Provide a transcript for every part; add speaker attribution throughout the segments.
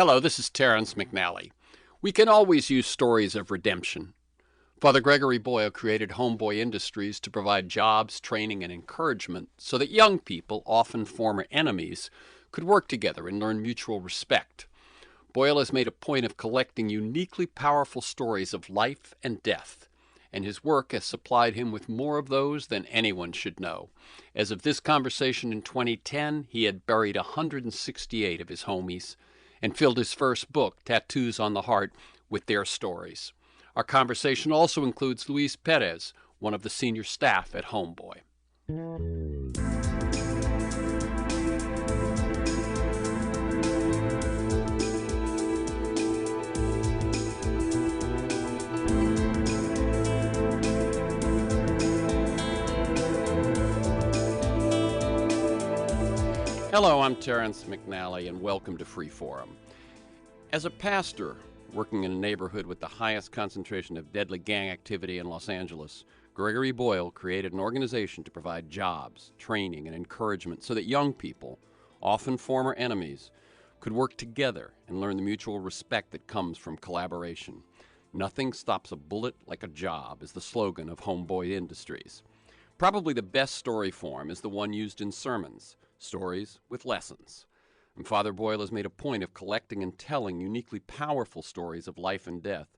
Speaker 1: Hello, this is Terrence McNally. We can always use stories of redemption. Father Gregory Boyle created Homeboy Industries to provide jobs, training, and encouragement so that young people, often former enemies, could work together and learn mutual respect. Boyle has made a point of collecting uniquely powerful stories of life and death, and his work has supplied him with more of those than anyone should know. As of this conversation in 2010, he had buried 168 of his homies and filled his first book, Tattoos on the Heart, with their stories. Our conversation also includes LUIS Perez, one of the senior staff at Homeboy. Hello, I'm Terrence McNally, and welcome to Free Forum. As a pastor working in a neighborhood with the highest concentration of deadly gang activity in Los Angeles, Gregory Boyle created an organization to provide jobs, training, and encouragement so that young people, often former enemies, could work together and learn the mutual respect that comes from collaboration. Nothing stops a bullet like a job is the slogan of Homeboy Industries. Probably the best story form is the one used in sermons, stories with lessons. And Father Boyle has made a point of collecting and telling uniquely powerful stories of life and death,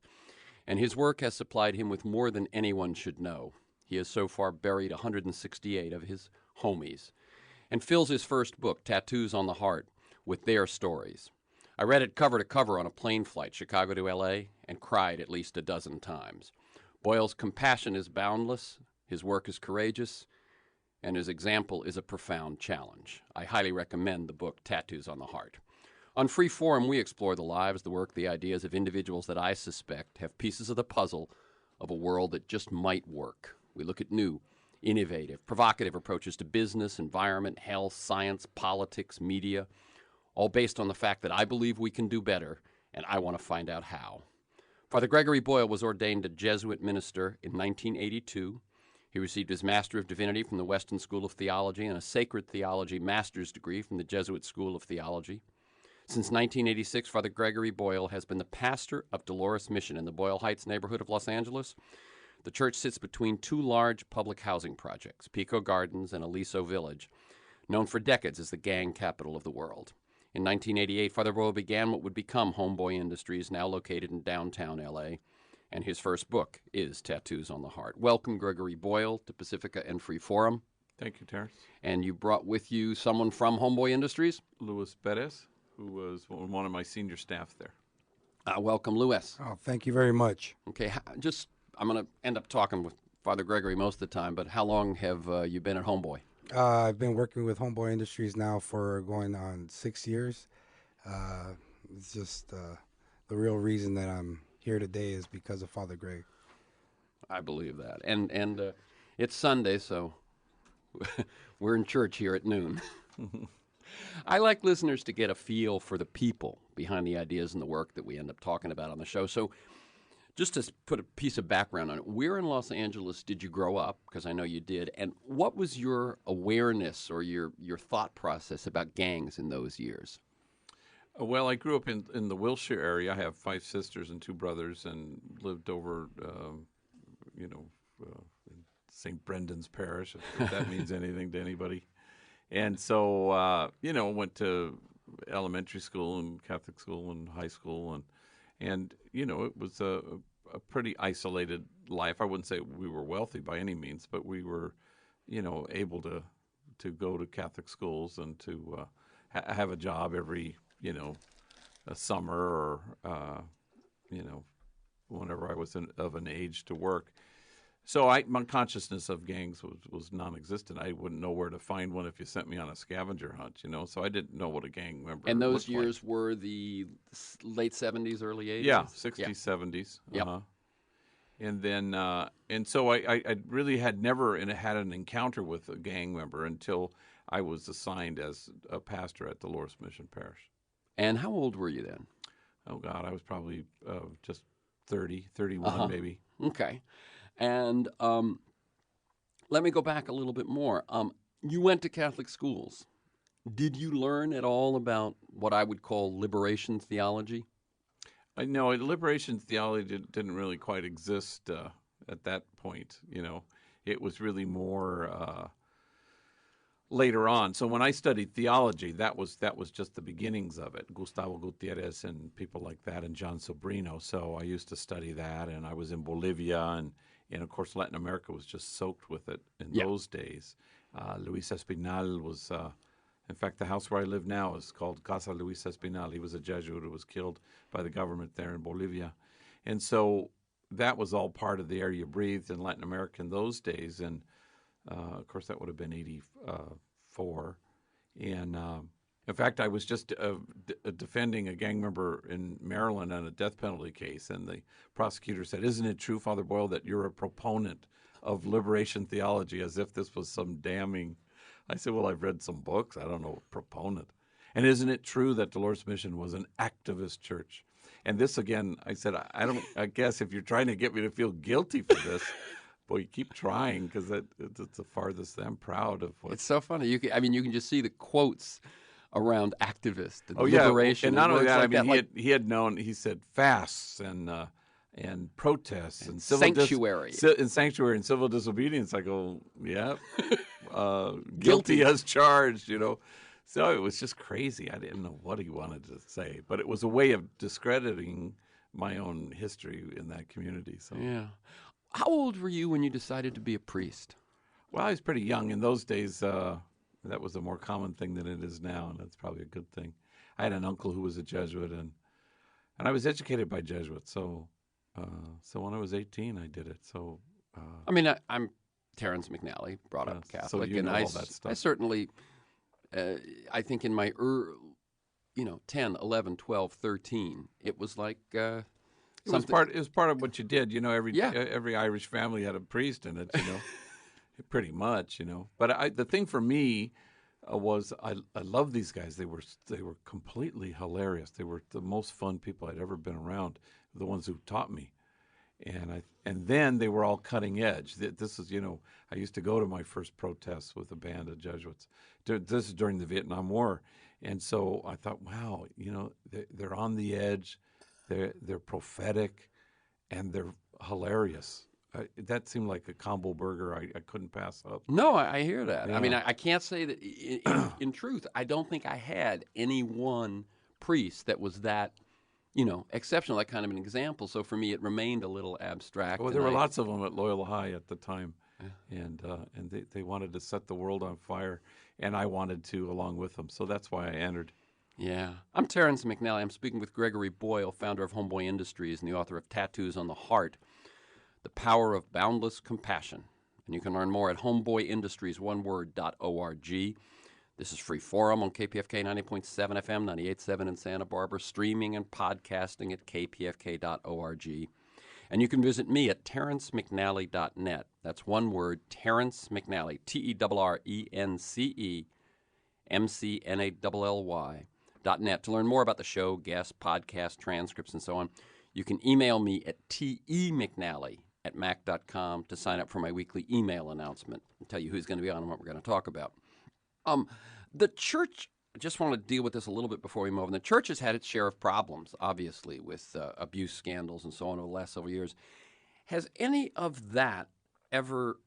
Speaker 1: and his work has supplied him with more than anyone should know. He has so far buried 168 of his homies and fills his first book, Tattoos on the Heart, with their stories. I read it cover to cover on a plane flight, Chicago to L.A., and cried at least a dozen times. Boyle's compassion is boundless, his work is courageous, and his example is a profound challenge. I highly recommend the book Tattoos on the Heart. On Free Forum, we explore the lives, the work, the ideas of individuals that I suspect have pieces of the puzzle of a world that just might work. We look at new, innovative, provocative approaches to business, environment, health, science, politics, media, all based on the fact that I believe we can do better, and I want to find out how. Father Gregory Boyle was ordained a Jesuit minister in 1982. He received his Master of Divinity from the Weston School of Theology and a Sacred Theology Master's degree from the Jesuit School of Theology. Since 1986, Father Gregory Boyle has been the pastor of Dolores Mission in the Boyle Heights neighborhood of Los Angeles. The church sits between two large public housing projects, Pico Gardens and Aliso Village, known for decades as the gang capital of the world. In 1988, Father Boyle began what would become Homeboy Industries, now located in downtown L.A., and his first book is Tattoos on the Heart. Welcome, Gregory Boyle, to Pacifica and Free Forum.
Speaker 2: Thank you, Terrence.
Speaker 1: And you brought with you someone from Homeboy Industries?
Speaker 2: LUIS Perez, who was one of my senior staff there.
Speaker 1: Welcome, Luis.
Speaker 3: Oh, thank you very much.
Speaker 1: Okay, I'm going to end up talking with Father Gregory most of the time, but how long have you been at Homeboy?
Speaker 3: I've been working with Homeboy Industries now for going on 6 years. It's just the real reason that I'm here today is because of Father Greg.
Speaker 1: I believe that. And it's Sunday, so we're in church here at noon. I like listeners to get a feel for the people behind the ideas and the work that we end up talking about on the show. So just to put a piece of background on it, where in Los Angeles did you grow up? Because I know you did. And what was your awareness or your thought process about gangs in those years?
Speaker 2: Well, I grew up in the Wilshire area. I have 5 sisters and 2 brothers, and lived over, in St. Brendan's Parish, if that means anything to anybody. And so, went to elementary school and Catholic school and high school, and it was a pretty isolated life. I wouldn't say we were wealthy by any means, but we were, able to go to Catholic schools and to have a job every a summer or, whenever I was of an age to work. So my consciousness of gangs was non-existent. I wouldn't know where to find one if you sent me on a scavenger hunt, so I didn't know what a gang member
Speaker 1: And those
Speaker 2: looked
Speaker 1: years were the late 70s, early 80s?
Speaker 2: Yeah, 60s, yeah. 70s.
Speaker 1: Yep.
Speaker 2: And then, and so I really had never had an encounter with a gang member until I was assigned as a pastor at Dolores Mission Parish.
Speaker 1: And how old were you then?
Speaker 2: Oh, God, I was probably just 30, 31 maybe.
Speaker 1: Okay. And let me go back a little bit more. You went to Catholic schools. Did you learn at all about what I would call liberation theology?
Speaker 2: I know liberation theology didn't really quite exist at that point. It was really more later on. So when I studied theology, that was just the beginnings of it. Gustavo Gutierrez and people like that, and John Sobrino. So I used to study that, and I was in Bolivia, and of course Latin America was just soaked with it in those days. Luis Espinal was, in fact, the house where I live now is called Casa Luis Espinal. He was a Jesuit who was killed by the government there in Bolivia, and so that was all part of the air you breathed in Latin America in those days, and of course, that would have been 84. And in fact, I was just defending a gang member in Maryland on a death penalty case. And the prosecutor said, "Isn't it true, Father Boyle, that you're a proponent of liberation theology?" As if this was some damning. I said, "Well, I've read some books. I don't know, proponent. And isn't it true that Dolores Mission was an activist church?" And this, again, I said, I guess if you're trying to get me to feel guilty for this, well, you keep trying, because it's the farthest. I'm proud of what.
Speaker 1: It's so funny. You can just see the quotes around activist and
Speaker 2: Yeah,
Speaker 1: liberation.
Speaker 2: and not only that,
Speaker 1: like
Speaker 2: he had known. He said fasts and protests and civil
Speaker 1: sanctuary
Speaker 2: sanctuary and civil disobedience. I go, yeah, guilty as charged. So it was just crazy. I didn't know what he wanted to say, but it was a way of discrediting my own history in that community. So
Speaker 1: yeah. How old were you when you decided to be a priest?
Speaker 2: Well, I was pretty young. In those days, that was a more common thing than it is now, and that's probably a good thing. I had an uncle who was a Jesuit, and I was educated by Jesuits. So when I was 18, I did it. So
Speaker 1: I'm Terrence McNally, brought up Catholic,
Speaker 2: so you
Speaker 1: and
Speaker 2: know all that stuff.
Speaker 1: I certainly, I think in my 10, 11, 12, 13, it was like.
Speaker 2: It was part of what you did. Every Irish family had a priest in it. Pretty much. But the thing for me was I love these guys. They were completely hilarious. They were the most fun people I'd ever been around. The ones who taught me, and then they were all cutting edge. This is I used to go to my first protests with a band of Jesuits. This is during the Vietnam War, and so I thought, wow, they're on the edge. They're prophetic, and they're hilarious. That seemed like a combo burger I couldn't pass up.
Speaker 1: No, I hear that.
Speaker 2: Yeah.
Speaker 1: I can't say that. In truth, I don't think I had any one priest that was that, exceptional, that kind of an example. So for me, it remained a little abstract.
Speaker 2: Well, there were lots of them at Loyola High at the time, and they wanted to set the world on fire, and I wanted to along with them. So that's why I entered.
Speaker 1: Yeah. I'm Terrence McNally. I'm speaking with Gregory Boyle, founder of Homeboy Industries and the author of Tattoos on the Heart, The Power of Boundless Compassion. And you can learn more at homeboyindustries.org. This is Free Forum on KPFK 90.7 FM, 98.7 in Santa Barbara, streaming and podcasting at kpfk.org. And you can visit me at terrencemcnally.net. That's one word, Terrence McNally, TERRENCEMCNALLY.net. To learn more about the show, guests, podcasts, transcripts, and so on, you can email me at temcnally@mac.com to sign up for my weekly email announcement and tell you who's going to be on and what we're going to talk about. The church, I just want to deal with this a little bit before we move on. The church has had its share of problems, obviously, with abuse scandals and so on over the last several years. Has any of that ever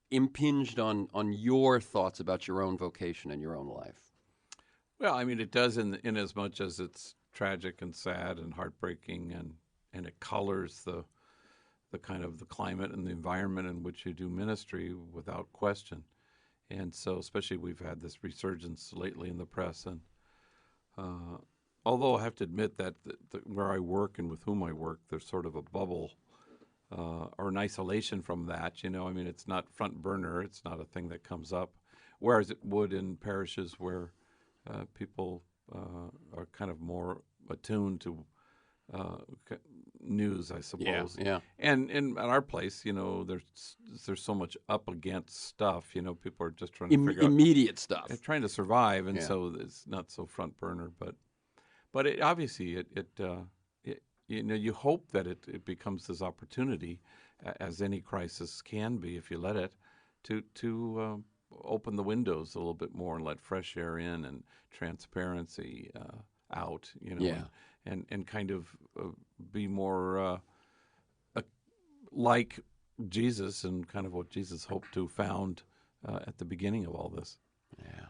Speaker 1: impinged on your thoughts about your own vocation and your own life?
Speaker 2: Well, it does in as much as it's tragic and sad and heartbreaking, and it colors the kind of the climate and the environment in which you do ministry without question. And so especially we've had this resurgence lately in the press. And although I have to admit that where I work and with whom I work, there's sort of a bubble or an isolation from that. It's not front burner. It's not a thing that comes up, whereas it would in parishes where people are kind of more attuned to news, I suppose.
Speaker 1: Yeah.
Speaker 2: And at our place, there's so much up against stuff. People are just trying to figure out
Speaker 1: immediate stuff.
Speaker 2: They're trying to survive, and so it's not so front burner. But it, obviously, you hope that it becomes this opportunity, as any crisis can be, if you let it, to open the windows a little bit more and let fresh air in and transparency out, you know,
Speaker 1: Yeah.
Speaker 2: and kind of be more like Jesus and kind of what Jesus hoped to found at the beginning of all this.
Speaker 1: Yeah.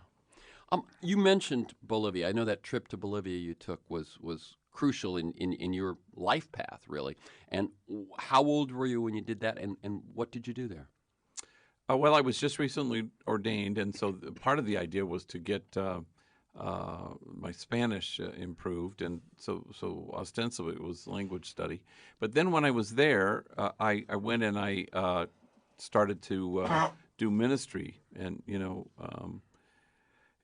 Speaker 1: You mentioned Bolivia. I know that trip to Bolivia you took was crucial in your life path, really. And how old were you when you did that, and what did you do there?
Speaker 2: Well, I was just recently ordained, and so part of the idea was to get my Spanish improved, and so ostensibly it was language study. But then when I was there, I went and I started to do ministry, and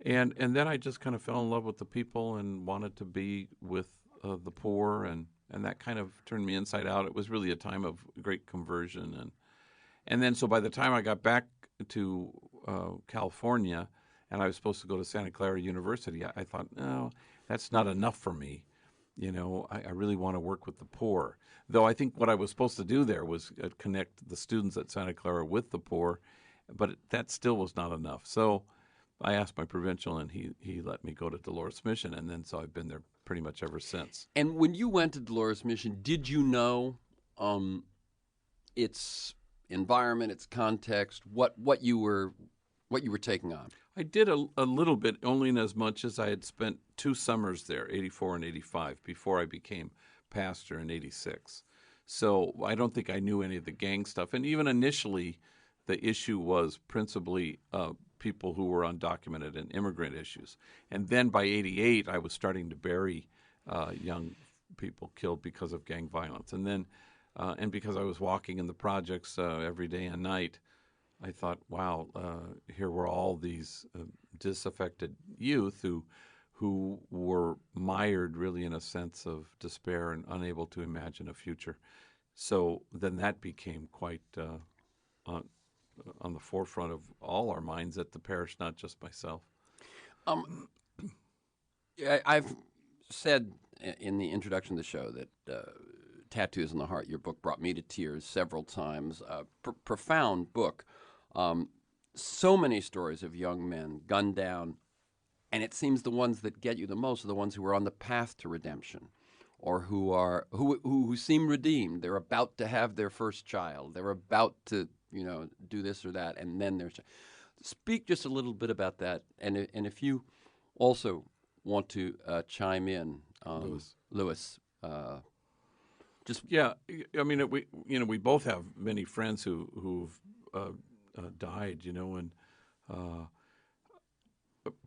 Speaker 2: and then I just kind of fell in love with the people and wanted to be with the poor, and that kind of turned me inside out. It was really a time of great conversion, and then so by the time I got back to California, and I was supposed to go to Santa Clara University, I thought, no, that's not enough for me. I really want to work with the poor. Though I think what I was supposed to do there was connect the students at Santa Clara with the poor, but that still was not enough. So I asked my provincial, and he let me go to Dolores Mission, and then so I've been there pretty much ever since.
Speaker 1: And when you went to Dolores Mission, did you know its environment, its context, what you were taking on?
Speaker 2: I did a little bit, only in as much as I had spent 2 summers there, 84 and 85, before I became pastor in 86. So I don't think I knew any of the gang stuff. And even initially, the issue was principally people who were undocumented and immigrant issues. And then by 88, I was starting to bury young people killed because of gang violence. And then, and because I was walking in the projects every day and night, I thought, wow, here were all these disaffected youth who were mired really in a sense of despair and unable to imagine a future. So then that became quite on the forefront of all our minds at the parish, not just myself.
Speaker 1: I've said in the introduction to the show that Tattoos in the Heart, your book, brought me to tears several times. Profound book. So many stories of young men gunned down, and it seems the ones that get you the most are the ones who are on the path to redemption, or who seem redeemed. They're about to have their first child. They're about to do this or that, and then there's. Speak just a little bit about that, and if you also want to chime in, Louis.
Speaker 2: Yeah, I mean, we both have many friends who've died, and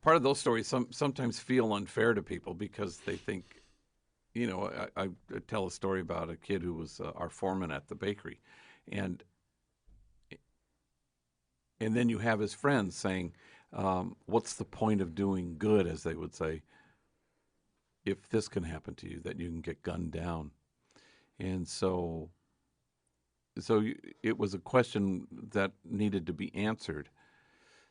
Speaker 2: part of those stories sometimes feel unfair to people because they think, I tell a story about a kid who was our foreman at the bakery, and then you have his friends saying, what's the point of doing good, as they would say, if this can happen to you, that you can get gunned down. And so it was a question that needed to be answered.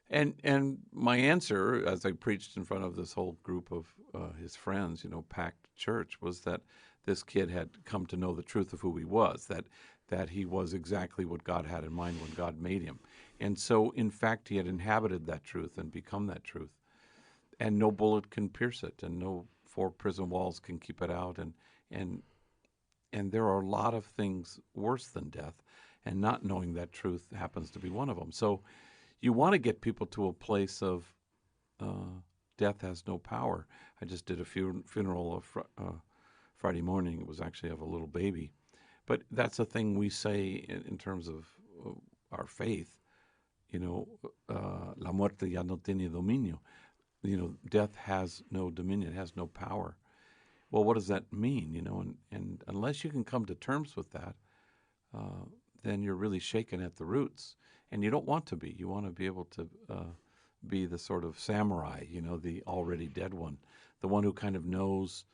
Speaker 2: And my answer, as I preached in front of this whole group of his friends, packed church, was that this kid had come to know the truth of who he was, that he was exactly what God had in mind when God made him. And so, in fact, he had inhabited that truth and become that truth. And no bullet can pierce it, and no 4 prison walls can keep it out. And there are a lot of things worse than death, and not knowing that truth happens to be one of them. So you want to get people to a place of death has no power. I just did a funeral Friday morning. It was actually of a little baby. But that's a thing we say in terms of our faith. La muerte ya no tiene dominio. Death has no dominion, it has no power. Well, what does that mean? And unless you can come to terms with that, then you're really shaken at the roots. And you don't want to be. You want to be able to be the sort of samurai, the already dead one, the one who kind of knows,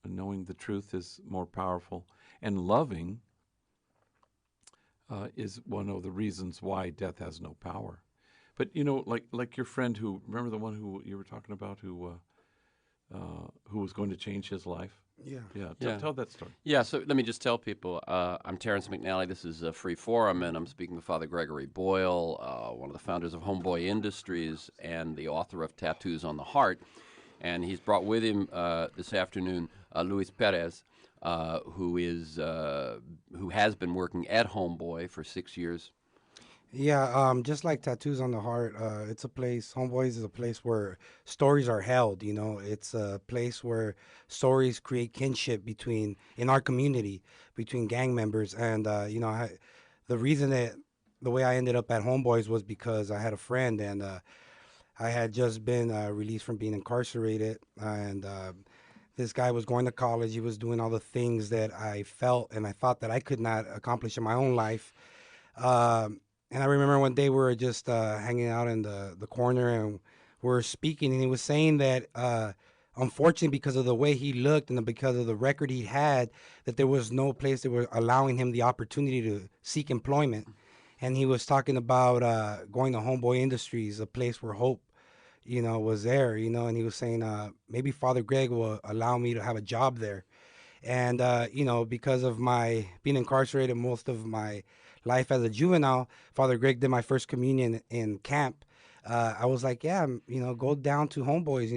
Speaker 2: knowing the truth is more powerful. And loving is one of the reasons why death has no power. But, like your friend who, remember the one who you were talking about who was going to change his life?
Speaker 3: Yeah.
Speaker 2: Yeah, tell that story.
Speaker 1: Yeah, so let me just tell people, I'm Terrence McNally. This is a Free Forum, and I'm speaking with Father Gregory Boyle, one of the founders of Homeboy Industries and the author of Tattoos on the Heart. And he's brought with him this afternoon LUIS PEREZ, who has been working at Homeboy for 6 years.
Speaker 3: Yeah, just like Tattoos on the Heart, it's a place, Homeboys is a place where stories are held, you know. It's a place where stories create kinship in our community, between gang members. And, the reason the way I ended up at Homeboys was because I had a friend, and I had just been released from being incarcerated. And this guy was going to college. He was doing all the things that I felt and I thought that I could not accomplish in my own life. And I remember one day we were just hanging out in the corner, and we were speaking, and he was saying that unfortunately, because of the way he looked and because of the record he had, that there was no place that were allowing him the opportunity to seek employment. And he was talking about going to Homeboy Industries, a place where hope, you know, was there, you know. And he was saying maybe Father Greg will allow me to have a job there. And, because of my being incarcerated most of my life as a juvenile, Father Greg did my first communion in camp. I was like, yeah, go down to Homeboys,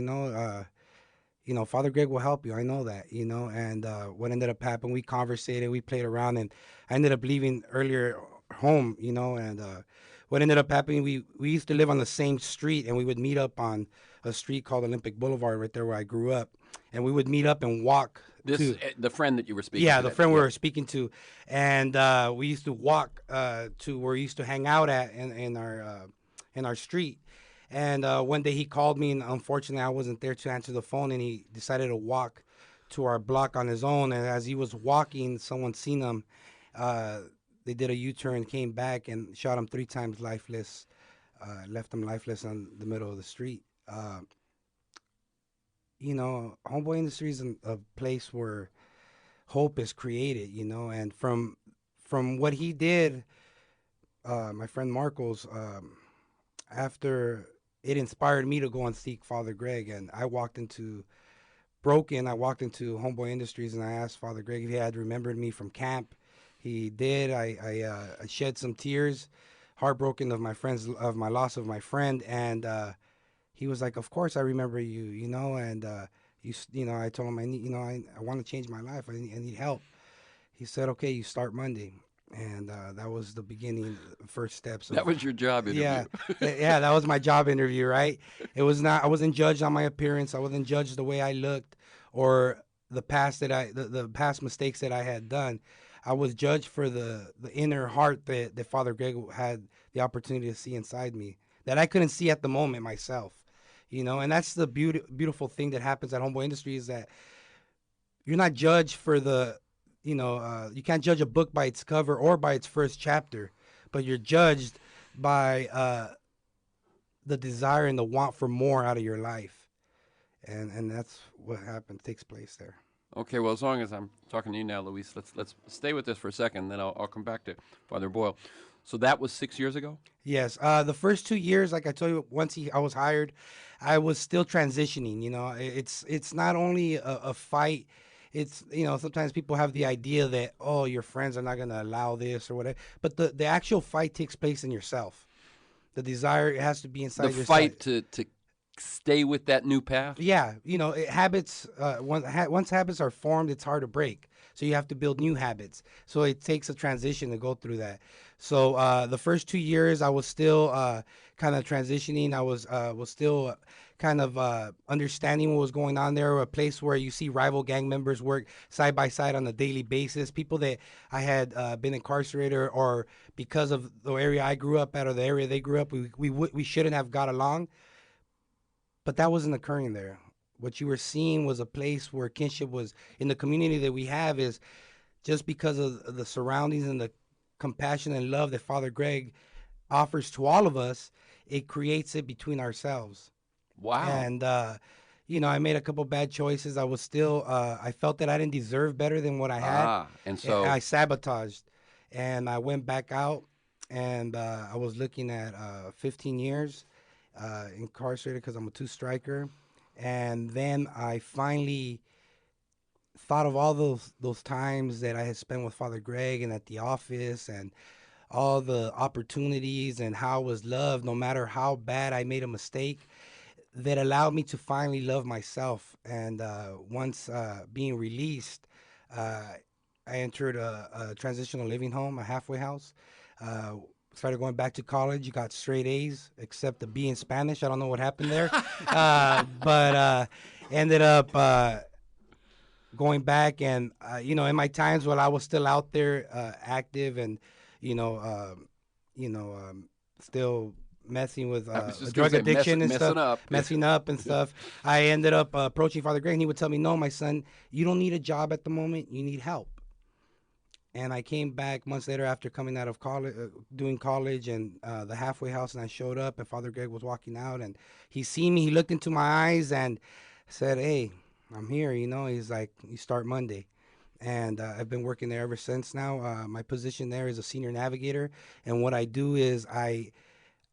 Speaker 3: Father Greg will help you. I know that, and what ended up happening, we conversated, we played around, and I ended up leaving earlier home, and what ended up happening, we used to live on the same street, and we would meet up on a street called Olympic Boulevard right there where I grew up, and we would meet up and walk.
Speaker 1: The friend that you were speaking to.
Speaker 3: Yeah, the friend we were speaking to. And we used to walk to where we used to hang out at in our street. And one day he called me, and unfortunately I wasn't there to answer the phone, and he decided to walk to our block on his own. And as he was walking, someone seen him. They did a U-turn, came back, and shot him 3 times lifeless, left him lifeless on the middle of the street. Homeboy Industries is a place where hope is created, and from what he did, my friend Marcos, after it inspired me to go and seek Father Greg, and I walked into Homeboy Industries, and I asked Father Greg if he had remembered me from camp. He did. I shed some tears, heartbroken of my loss of my friend, and he was like, "Of course I remember you, and I told him I want to change my life. I need help." He said, "Okay, you start Monday," and that was the beginning, first steps.
Speaker 1: That was your job interview.
Speaker 3: Yeah, yeah, that was my job interview, right? It was not. I wasn't judged on my appearance. I wasn't judged the way I looked or the past the past mistakes that I had done. I was judged for the inner heart that Father Greg had the opportunity to see inside me that I couldn't see at the moment myself. And that's the beautiful thing that happens at Homeboy Industries, that you're not judged for you can't judge a book by its cover or by its first chapter, but you're judged by the desire and the want for more out of your life. And that's what takes place there.
Speaker 1: Okay, well, as long as I'm talking to you now, Luis, let's stay with this for a second, then I'll come back to Father Boyle. So that was 6 years ago?
Speaker 3: Yes. The first 2 years, like I told you, once I was hired, I was still transitioning. It's not only a fight. It's, sometimes people have the idea that, oh, your friends are not going to allow this or whatever. But the actual fight takes place in yourself. The desire, it has to be inside yourself.
Speaker 1: The fight to stay with that new path?
Speaker 3: Yeah. Habits, once habits are formed, it's hard to break. So you have to build new habits. So it takes a transition to go through that. So the first 2 years, I was still kind of transitioning. I was still kind of understanding what was going on there. A place where you see rival gang members work side by side on a daily basis. People that I had been incarcerated, or because of the area I grew up at or the area they grew up, we shouldn't have got along. But that wasn't occurring there. What you were seeing was a place where kinship was in the community that we have, is just because of the surroundings and the compassion and love that Father Greg offers to all of us, it creates it between ourselves.
Speaker 1: Wow.
Speaker 3: And, I made a couple bad choices. I was still, I felt that I didn't deserve better than what I had.
Speaker 1: And so
Speaker 3: I sabotaged, and I went back out, and I was looking at 15 years incarcerated because I'm a 2-striker. And then I finally thought of all those times that I had spent with Father Greg and at the office, and all the opportunities and how I was loved, no matter how bad I made a mistake, that allowed me to finally love myself. And once being released, uh, I entered a transitional living home, a halfway house. Uh, Started going back to college. Got straight A's, except the B in Spanish. I don't know what happened there, but ended up going back. And in my times while I was still out there, active, and you know, still messing with
Speaker 1: I was just
Speaker 3: drug
Speaker 1: gonna say,
Speaker 3: addiction and
Speaker 1: messing
Speaker 3: stuff,
Speaker 1: up.
Speaker 3: messing up and stuff. I ended up approaching Father Greg, and he would tell me, "No, my son, you don't need a job at the moment. You need help." And I came back months later after coming out of college, doing college, and the halfway house, and I showed up, and Father Greg was walking out, and he seen me. He looked into my eyes and said, "Hey, I'm here." He's like, "You start Monday." And I've been working there ever since now. My position there is a senior navigator, and what I do is I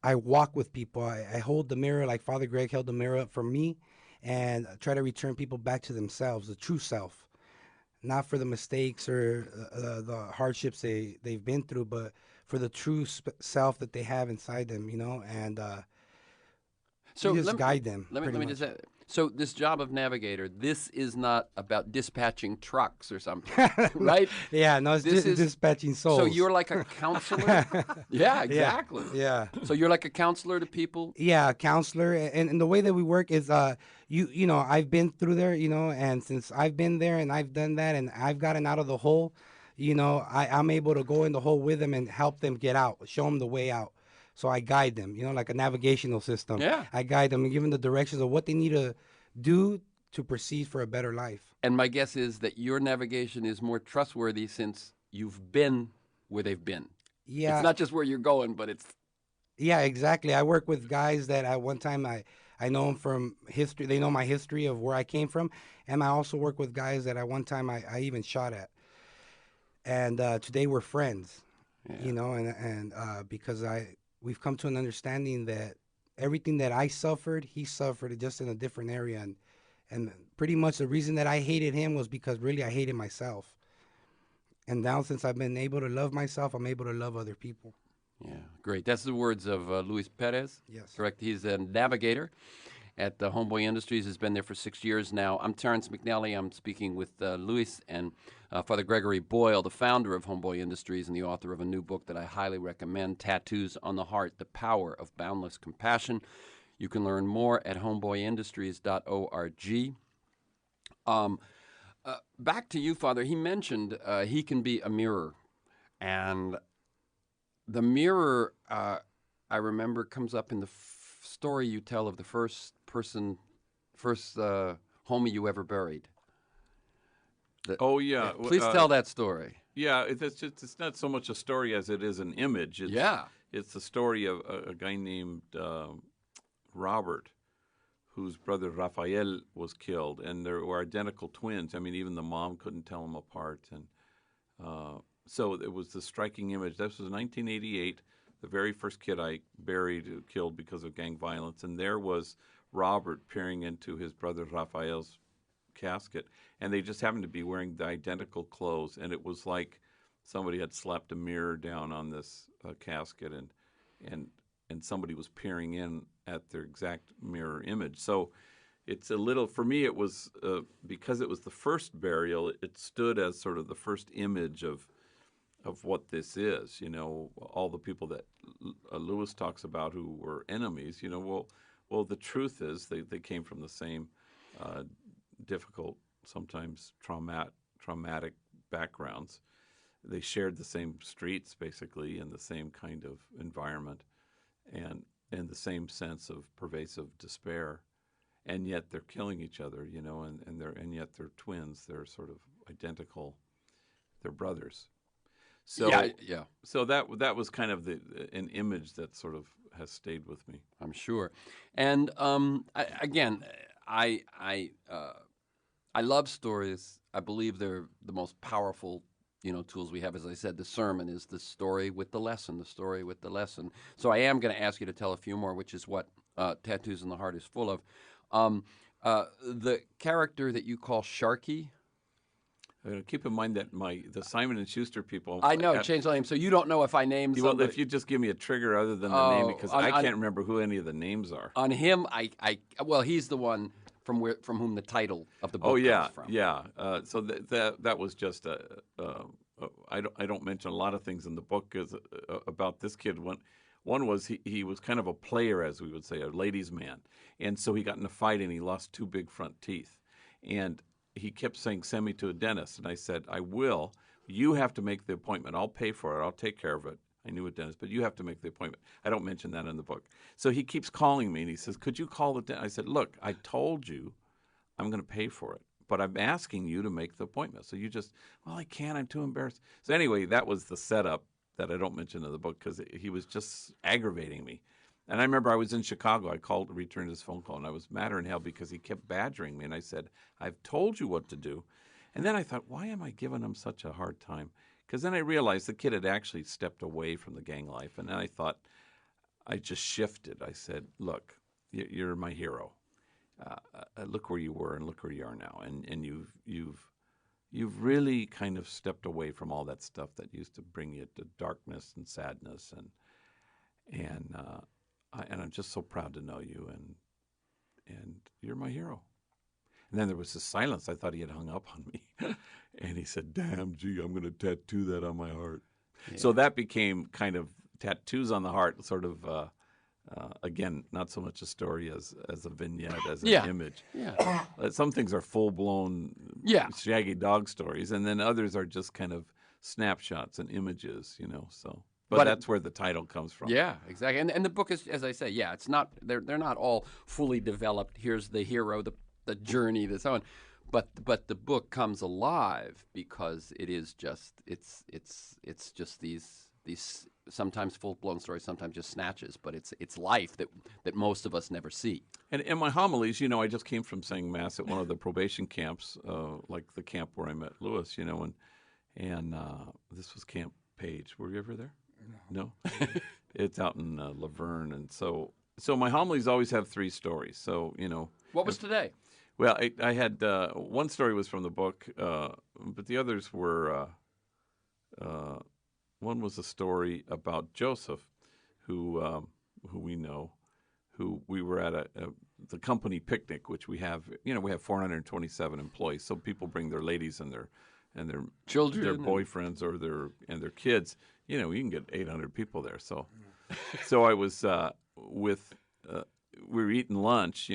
Speaker 3: walk with people. I hold the mirror like Father Greg held the mirror up for me, and try to return people back to themselves, the true self, not for the mistakes or the hardships they've been through, but for the true self that they have inside them, and
Speaker 1: So
Speaker 3: you just guide them.
Speaker 1: let
Speaker 3: pretty
Speaker 1: me
Speaker 3: much.
Speaker 1: just say, so this job of navigator, this is not about dispatching trucks or something, right?
Speaker 3: Yeah, no, it's
Speaker 1: This is
Speaker 3: dispatching souls.
Speaker 1: So you're like a counselor? Yeah, exactly.
Speaker 3: Yeah.
Speaker 1: So you're like a counselor to people?
Speaker 3: Yeah, counselor, and the way that we work is I've been through there, and since I've been there and I've done that and I've gotten out of the hole, I'm able to go in the hole with them and help them get out, show them the way out. So I guide them, like a navigational system.
Speaker 1: Yeah.
Speaker 3: I guide them and give them the directions of what they need to do to proceed for a better life.
Speaker 1: And my guess is that your navigation is more trustworthy since you've been where they've been.
Speaker 3: Yeah.
Speaker 1: It's not just where you're going, but it's
Speaker 3: Yeah, exactly. I work with guys that at one time I know them from history. They know my history of where I came from. And I also work with guys that at one time I even shot at. And today we're friends, and because we've come to an understanding that everything that I suffered, he suffered just in a different area. And pretty much the reason that I hated him was because really I hated myself. And now since I've been able to love myself, I'm able to love other people.
Speaker 1: Yeah, great. That's the words of LUIS Perez.
Speaker 3: Yes.
Speaker 1: Correct. He's a navigator at the Homeboy Industries. Has been there for 6 years now. I'm Terrence McNally. I'm speaking with LUIS and Father Gregory Boyle, the founder of Homeboy Industries and the author of a new book that I highly recommend, Tattoos on the Heart, The Power of Boundless Compassion. You can learn more at homeboyindustries.org. Back to you, Father. He mentioned he can be a mirror. And the mirror, I remember, comes up in the story you tell of the first homie you ever buried.
Speaker 2: Oh, yeah.
Speaker 1: Please tell that story.
Speaker 2: Yeah, it's not so much a story as it is an image. It's the story of a guy named Robert, whose brother Rafael was killed, and they were identical twins. I mean, even the mom couldn't tell them apart. And so it was the striking image. This was 1988, the very first kid I buried killed because of gang violence, and there was Robert peering into his brother Rafael's casket, and they just happened to be wearing the identical clothes, and it was like somebody had slapped a mirror down on this casket, and somebody was peering in at their exact mirror image. So it's a little, for me, it was because it was the first burial, it stood as sort of the first image of what this is. All the people that Lewis talks about who were enemies. Well, the truth is they came from the same difficult, sometimes traumatic backgrounds. They shared the same streets, basically, and the same kind of environment, and the same sense of pervasive despair. And yet they're killing each other, and yet they're twins. They're sort of identical. They're brothers. So
Speaker 1: yeah.
Speaker 2: So that was kind of an image that sort of has stayed with me.
Speaker 1: I'm sure. And I love stories. I believe they're the most powerful, tools we have. As I said, the sermon is the story with the lesson, So I am going to ask you to tell a few more, which is what Tattoos on the Heart is full of. The character that you call Sharky,
Speaker 2: Keep in mind that the Simon and Schuster people.
Speaker 1: I know, change the name. So you don't know if I named
Speaker 2: Well,
Speaker 1: somebody.
Speaker 2: if you just give me a trigger other than the name, because I
Speaker 1: on-
Speaker 2: can't remember who any of the names are.
Speaker 1: On him, well, he's the one from whom the title of the book comes from.
Speaker 2: Yeah. So that was just I don't mention a lot of things in the book about this kid. One was he was kind of a player, as we would say, a ladies' man, and so he got in a fight and he lost 2 big front teeth, and he kept saying, "Send me to a dentist," and I said, "I will. You have to make the appointment. I'll pay for it. I'll take care of it." I knew a dentist, but you have to make the appointment. I don't mention that in the book. So he keeps calling me, and he says, "Could you call the dentist?" I said, "Look, I told you I'm going to pay for it, but I'm asking you to make the appointment. So you just, well, I can't. I'm too embarrassed." So anyway, that was the setup that I don't mention in the book because he was just aggravating me. And I remember I was in Chicago. I returned his phone call, and I was madder than hell because he kept badgering me. And I said, "I've told you what to do." And then I thought, why am I giving him such a hard time? Because then I realized the kid had actually stepped away from the gang life. And then I thought, I just shifted. I said, "Look, you're my hero. Look where you were and look where you are now. And you've really kind of stepped away from all that stuff that used to bring you to darkness and sadness. And I'm just so proud to know you. And you're my hero." And then there was this silence. I thought he had hung up on me. And he said, "Damn, gee, I'm going to tattoo that on my heart." Yeah. So that became kind of tattoos on the heart, sort of, again, not so much a story as a vignette, as an image.
Speaker 1: Yeah.
Speaker 2: Some things are full-blown shaggy dog stories, and then others are just kind of snapshots and images, so. But that's where the title comes from.
Speaker 1: Yeah, exactly. And the book is, as I say, it's not they're not all fully developed. Here's the hero, the journey, the so on. But the book comes alive because it is just it's just these sometimes full-blown stories, sometimes just snatches, but it's life that most of us never see.
Speaker 2: And in my homilies, I just came from saying Mass at one of the probation camps, like the camp where I met Louis, and this was Camp Page. Were you ever there? No? It's out in Laverne. And so my homilies always have 3 stories. So,
Speaker 1: What was today?
Speaker 2: Well, I had one story was from the book, but the others were one was a story about Joseph, who we know, who we were at the company picnic, which we have. We have 427 employees, so people bring their ladies and their
Speaker 1: children,
Speaker 2: their boyfriends, or their kids. You can get 800 people there. So I was we were eating lunch,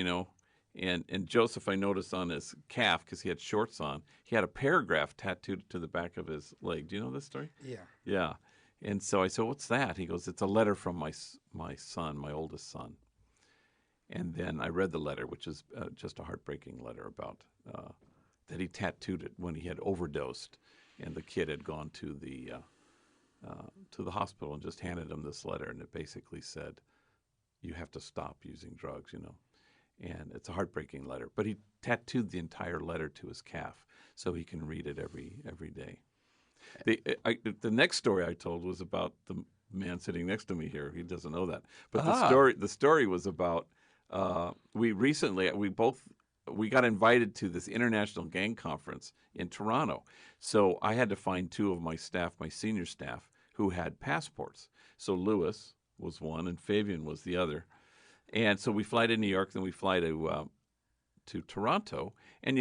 Speaker 2: and Joseph, I noticed on his calf, because he had shorts on, he had a paragraph tattooed to the back of his leg. Do you know this story?
Speaker 3: Yeah.
Speaker 2: Yeah. And so I said, "What's that?" He goes, "It's a letter from my son, my oldest son." And then I read the letter, which is just a heartbreaking letter about that he tattooed it when he had overdosed, and the kid had gone to the hospital and just handed him this letter, and it basically said, "You have to stop using drugs," And it's a heartbreaking letter. But he tattooed the entire letter to his calf so he can read it every day. The next story I told was about the man sitting next to me here. He doesn't know that. But the story was about we got invited to this international gang conference in Toronto. So I had to find 2 of my staff, my senior staff, who had passports. So Louis was one and Fabian was the other. And so we fly to New York, then we fly to Toronto, and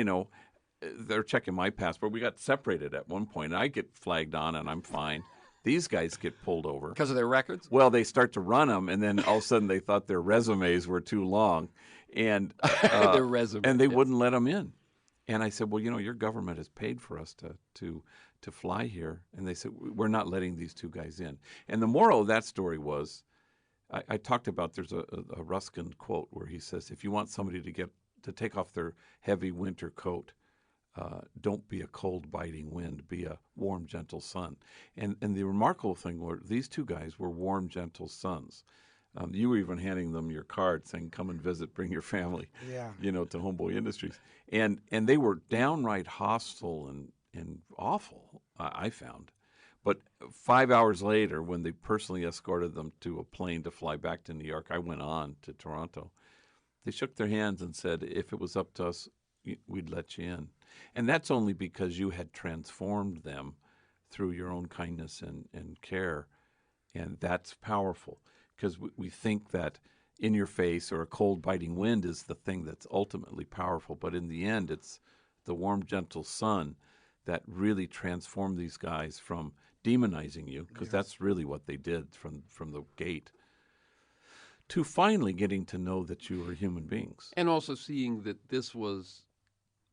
Speaker 2: they're checking my passport. We got separated at one point, and I get flagged on, and I'm fine. These guys get pulled over
Speaker 1: because of their records.
Speaker 2: Well, they start to run them, and then all of a sudden they thought their resumes were too long, and
Speaker 1: their resume,
Speaker 2: and they wouldn't let them in. And I said, "Well, your government has paid for us to fly here," and they said, "We're not letting these 2 guys in." And the moral of that story was, I talked about, there's a Ruskin quote where he says, if you want somebody to take off their heavy winter coat, don't be a cold, biting wind, be a warm, gentle sun. And the remarkable thing were these 2 guys were warm, gentle sons. You were even handing them your card saying, "Come and visit, bring your family," to Homeboy Industries. And they were downright hostile and awful, I found. But 5 hours later, when they personally escorted them to a plane to fly back to New York, I went on to Toronto. They shook their hands and said, if it was up to us, we'd let you in. And that's only because you had transformed them through your own kindness and care. And that's powerful, because we think that in your face or a cold biting wind is the thing that's ultimately powerful. But in the end, it's the warm, gentle sun that really transformed these guys from demonizing you, because that's really what they did from the gate, to finally getting to know that you were human beings.
Speaker 1: And also seeing that this was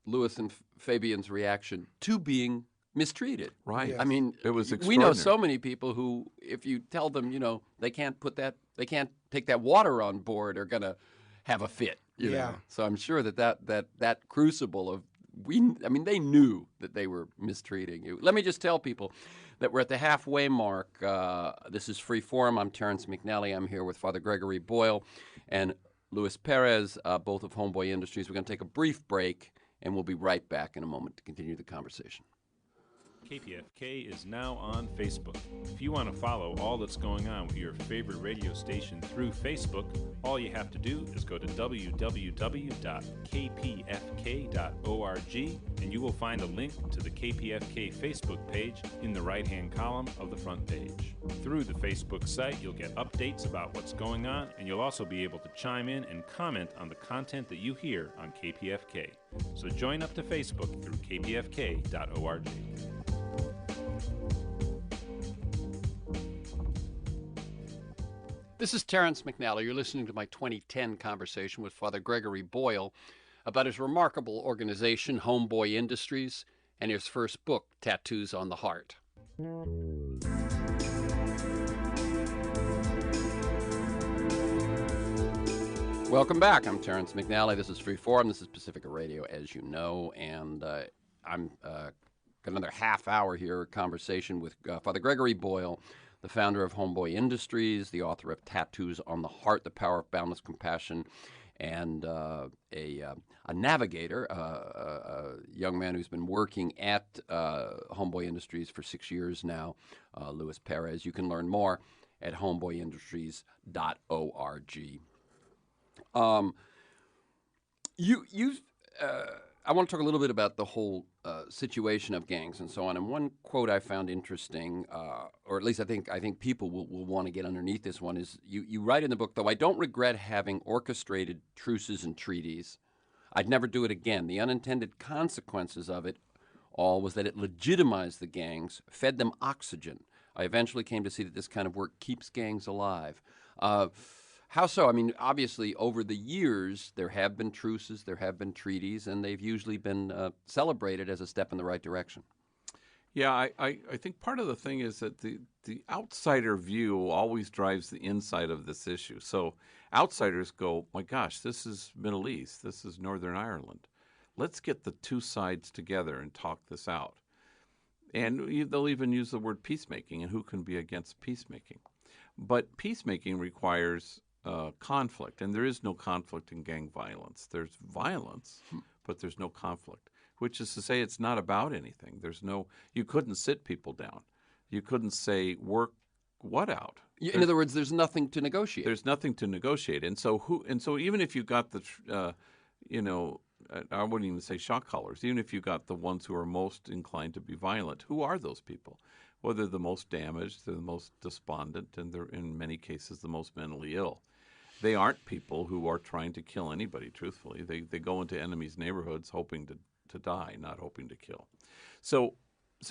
Speaker 1: Louis and Fabian's reaction to being mistreated.
Speaker 2: Right.
Speaker 3: Yes.
Speaker 1: I mean,
Speaker 2: It was
Speaker 1: we know
Speaker 2: extraordinary.
Speaker 1: so many people who, if you tell them, they can't take that water on board, are going to have a fit. You
Speaker 3: Yeah.
Speaker 1: know? So I'm sure that crucible of, they knew that they were mistreating you. Let me just tell people that we're at the halfway mark. This is Free Forum. I'm Terrence McNally. I'm here with Father Gregory Boyle and LUIS Perez, both of Homeboy Industries. We're going to take a brief break, and we'll be right back in a moment to continue the conversation.
Speaker 4: KPFK is now on Facebook. If you want to follow all that's going on with your favorite radio station through Facebook, all you have to do is go to www.kpfk.org and you will find a link to the KPFK Facebook page in the right-hand column of the front page. Through the Facebook site, you'll get updates about what's going on, and you'll also be able to chime in and comment on the content that you hear on KPFK. So join up to Facebook through kpfk.org.
Speaker 1: This is Terrence McNally. You're listening to my 2010 conversation with Father Gregory Boyle about his remarkable organization, Homeboy Industries, and his first book, Tattoos on the Heart. Welcome back. I'm Terrence McNally. This is Free Forum. This is Pacifica Radio, as you know, and I'm got another half hour here conversation with Father Gregory Boyle, the founder of Homeboy Industries, the author of Tattoos on the Heart, The Power of Boundless Compassion, and a navigator, a young man who's been working at Homeboy Industries for 6 years now, LUIS Perez. You can learn more at homeboyindustries.org. I want to talk a little bit about the whole situation of gangs and so on. And one quote I found interesting, or at least I think people will want to get underneath this one, is you write in the book, though I don't regret having orchestrated truces and treaties, I'd never do it again. The unintended consequences of it all was that it legitimized the gangs, fed them oxygen. I eventually came to see that this kind of work keeps gangs alive. How so? I mean, obviously, over the years, there have been truces, there have been treaties, and they've usually been celebrated as a step in the right direction.
Speaker 2: Yeah, I think part of the thing is that the outsider view always drives the inside of this issue. So outsiders go, my gosh, this is Middle East, this is Northern Ireland. Let's get the two sides together and talk this out. And they'll even use the word peacemaking, and who can be against peacemaking? But peacemaking requires conflict, and there is no conflict in gang violence. There's violence, but there's no conflict, which is to say it's not about anything. You couldn't sit people down. You couldn't say, work what out?
Speaker 1: In other words, there's nothing to negotiate.
Speaker 2: There's nothing to negotiate. And so even if you got the, I wouldn't even say shot callers, even if you got the ones who are most inclined to be violent, who are those people? Well, they're the most damaged, they're the most despondent, and they're in many cases the most mentally ill. They aren't people who are trying to kill anybody, truthfully. They go into enemies' neighborhoods hoping to die, not hoping to kill. So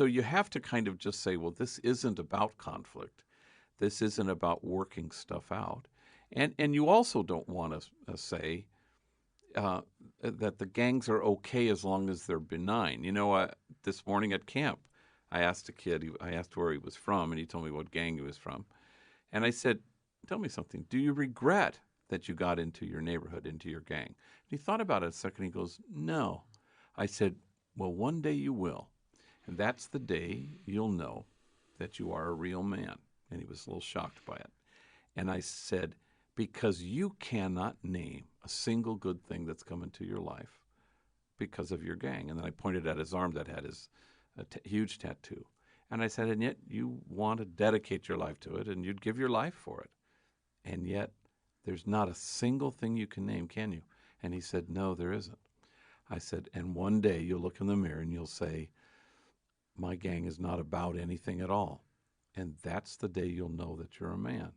Speaker 2: you have to kind of just say, well, this isn't about conflict. This isn't about working stuff out. And you also don't want to say that the gangs are okay as long as they're benign. This morning at camp, I asked a kid, I asked where he was from, and he told me what gang he was from. And I said, tell me something. Do you regret that you got into your neighborhood, into your gang? And he thought about it a second. He goes, no. I said, well, one day you will. And that's the day you'll know that you are a real man. And he was a little shocked by it. And I said, because you cannot name a single good thing that's come into your life because of your gang. And then I pointed at his arm that had his huge tattoo. And I said, and yet you want to dedicate your life to it, and you'd give your life for it. And yet there's not a single thing you can name, can you? And he said, no, there isn't. I said, and one day you'll look in the mirror and you'll say, my gang is not about anything at all. And that's the day you'll know that you're a man.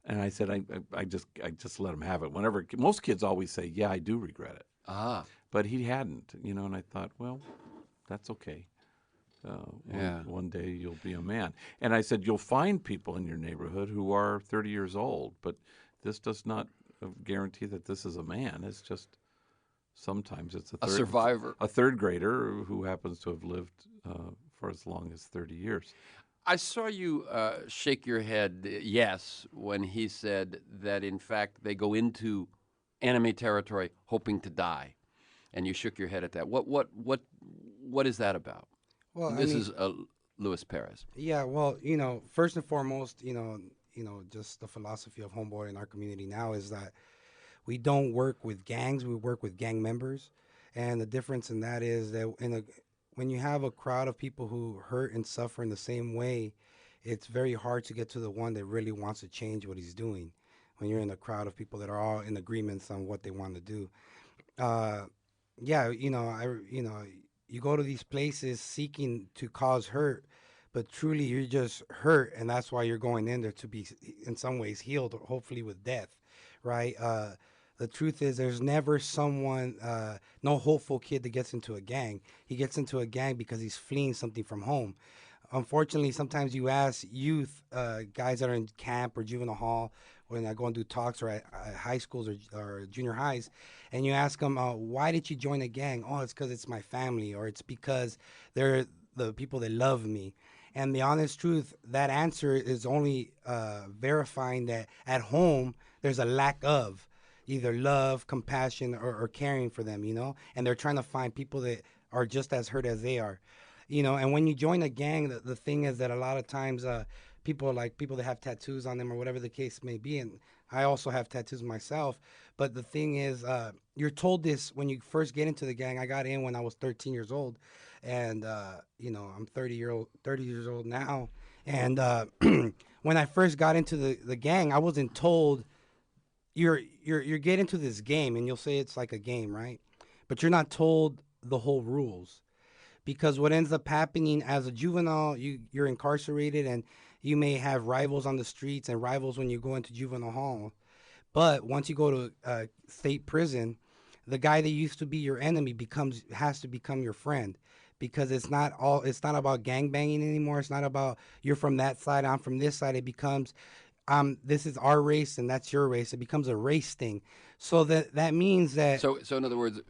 Speaker 2: And I said, I just let him have it. Whenever most kids always say, yeah, I do regret it.
Speaker 1: Ah.
Speaker 2: But he hadn't, and I thought, well, that's okay. One day you'll be a man. And I said, you'll find people in your neighborhood who are 30 years old, but this does not guarantee that this is a man. It's just sometimes it's
Speaker 1: A survivor.
Speaker 2: A third grader who happens to have lived for as long as 30 years.
Speaker 1: I saw you shake your head yes when he said that, in fact, they go into enemy territory hoping to die, and you shook your head at that. What is that about?
Speaker 3: Well,
Speaker 1: this is LUIS PEREZ.
Speaker 3: Yeah, well, first and foremost, just the philosophy of Homeboy in our community now is that we don't work with gangs, we work with gang members. And the difference in that is that when you have a crowd of people who hurt and suffer in the same way, it's very hard to get to the one that really wants to change what he's doing. When you're in a crowd of people that are all in agreements on what they want to do. You go to these places seeking to cause hurt, but truly you're just hurt, and that's why you're going in there to be, in some ways, healed, hopefully with death, right? The truth is there's never no hopeful kid that gets into a gang. He gets into a gang because he's fleeing something from home. Unfortunately, sometimes you ask youth, guys that are in camp or juvenile hall, when I go and do talks or at high schools or junior highs, and you ask them, why did you join a gang? Oh, it's because it's my family, or it's because they're the people that love me. And the honest truth, that answer is only verifying that at home there's a lack of either love, compassion, or caring for them, and they're trying to find people that are just as hurt as they are. And when you join a gang, the thing is that a lot of times people that have tattoos on them or whatever the case may be, and I also have tattoos myself, but the thing is you're told this when you first get into the gang. I got in when I was 13 years old, and I'm 30 years old now, and when I first got into the gang, I wasn't told you're get into this game, and you'll say it's like a game, right? But you're not told the whole rules. Because what ends up happening as a juvenile, you're incarcerated, and you may have rivals on the streets and rivals when you go into juvenile hall. But once you go to state prison, the guy that used to be your enemy has to become your friend, because it's not about gangbanging anymore. It's not about you're from that side, I'm from this side. It becomes this is our race and that's your race. It becomes a race thing. So that means that.
Speaker 1: So in other words,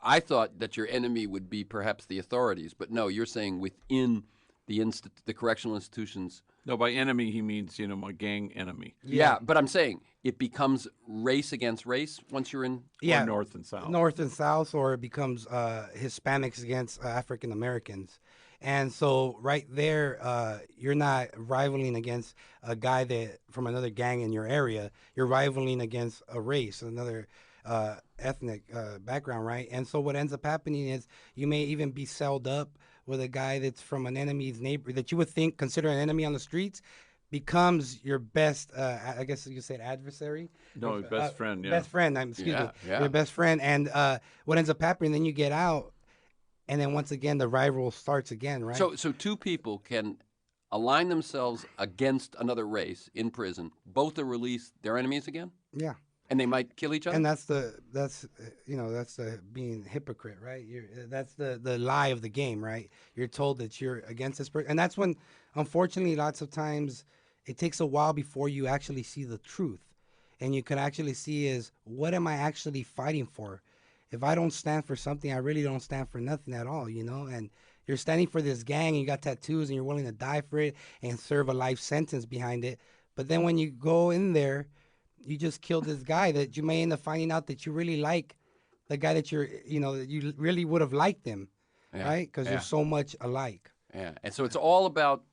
Speaker 1: I thought that your enemy would be perhaps the authorities, but no, you're saying within the correctional institutions.
Speaker 2: No, by enemy he means, my gang enemy.
Speaker 1: Yeah, but I'm saying it becomes race against race once you're in.
Speaker 2: Or north and south.
Speaker 3: North and south, or it becomes Hispanics against African Americans. And so right there, you're not rivaling against a guy that from another gang in your area. You're rivaling against a race, another ethnic background, right? And so what ends up happening is you may even be celled up with a guy that's from an enemy's neighbor that you would consider an enemy on the streets, becomes your best, I guess you said adversary?
Speaker 2: No, best friend, yeah.
Speaker 3: Best friend, excuse me. Yeah. Your best friend. And what ends up happening, then you get out, and then once again, the rival starts again, right?
Speaker 1: So two people can align themselves against another race in prison. Both are released. They're enemies again?
Speaker 3: Yeah.
Speaker 1: And they might kill each other?
Speaker 3: And that's the being hypocrite, right? That's the lie of the game, right? You're told that you're against this person. And that's when, unfortunately, lots of times it takes a while before you actually see the truth. And you can actually see is, what am I actually fighting for? If I don't stand for something, I really don't stand for nothing at all, And you're standing for this gang, and you got tattoos, and you're willing to die for it and serve a life sentence behind it. But then when you go in there, you just killed this guy that you may end up finding out that you really like the guy that you really would have liked him, right? Because you're so much alike.
Speaker 1: Yeah, and so it's all about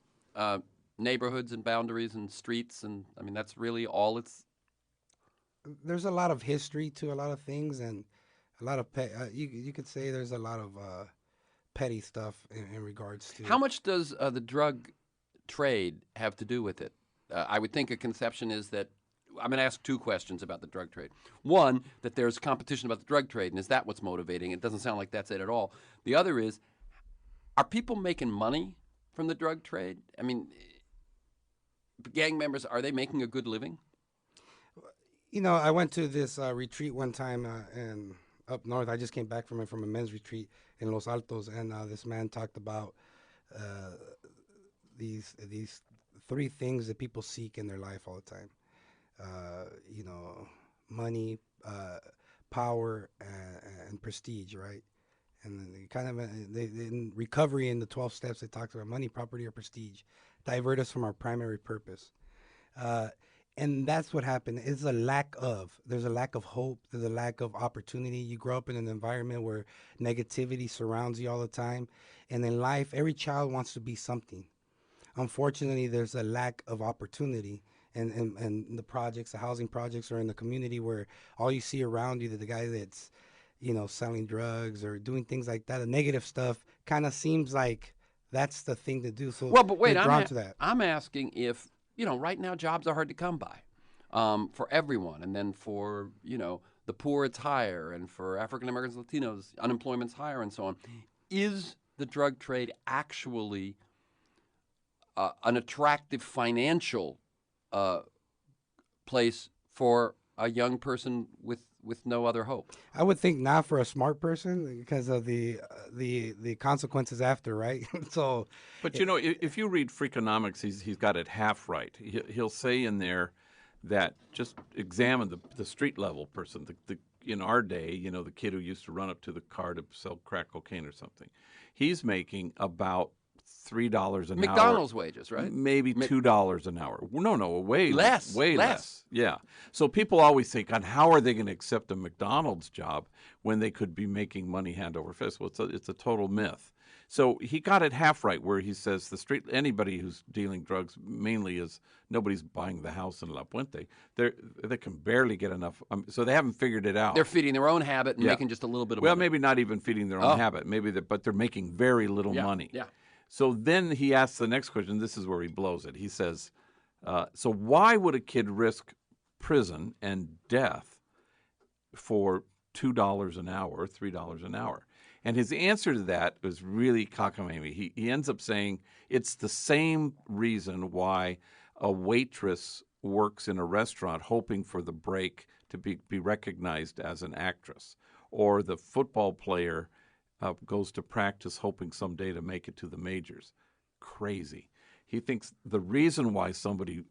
Speaker 1: neighborhoods and boundaries and streets, and I mean that's really all it's.
Speaker 3: There's a lot of history to a lot of things, and a lot of you could say there's a lot of petty stuff in regards to.
Speaker 1: How much does the drug trade have to do with it? I would think a conception is that I'm going to ask two questions about the drug trade. One, that there's competition about the drug trade, and is that what's motivating? It doesn't sound like that's it at all. The other is, are people making money from the drug trade? I mean, gang members, are they making a good living?
Speaker 3: You know, I went to this retreat one time and up north. I just came back from it, from a men's retreat in Los Altos, and this man talked about these three things that people seek in their life all the time. You know, money, power, and prestige, right? And then they kind of in recovery, in the 12 steps, it talks about money, property, or prestige divert us from our primary purpose. And that's what happened. There's a lack of hope. There's a lack of opportunity. You grow up in an environment where negativity surrounds you all the time. And in life, every child wants to be something. Unfortunately, there's a lack of opportunity. And the projects, the housing projects, or in the community where all you see around you, that the guy that's, you know, selling drugs or doing things like that, the negative stuff, kind of seems like that's the thing to do. So
Speaker 1: well, but wait,
Speaker 3: I'm
Speaker 1: asking if, you know, right now jobs are hard to come by for everyone, and then for, you know, the poor it's higher, and for African Americans, Latinos, unemployment's higher, and so on. Is the drug trade actually an attractive financial place for a young person with no other hope?
Speaker 3: I would think not for a smart person, because of the consequences after, right? So,
Speaker 2: but you know, if you read Freakonomics, he's got it half right. He'll say in there that just examine the street level person. The in our day, you know, the kid who used to run up to the car to sell crack cocaine or something, he's making about $3 an hour.
Speaker 1: McDonald's wages, right?
Speaker 2: Maybe $2 an hour. No, way
Speaker 1: less.
Speaker 2: Way less. Yeah. So people always think, God, how are they going to accept a McDonald's job when they could be making money hand over fist? Well, it's a total myth. So he got it half right, where he says anybody who's dealing drugs mainly is nobody's buying the house in La Puente. They can barely get enough, so they haven't figured it out.
Speaker 1: They're feeding their own habit and making just a little bit of money.
Speaker 2: Well, maybe not even feeding their own habit. But they're making very little money.
Speaker 1: Yeah.
Speaker 2: So then he asks the next question. This is where he blows it. He says, so why would a kid risk prison and death for $2 an hour, $3 an hour? And his answer to that was really cockamamie. He ends up saying it's the same reason why a waitress works in a restaurant hoping for the break to be recognized as an actress, or the football player goes to practice hoping someday to make it to the majors. Crazy. He thinks the reason why somebody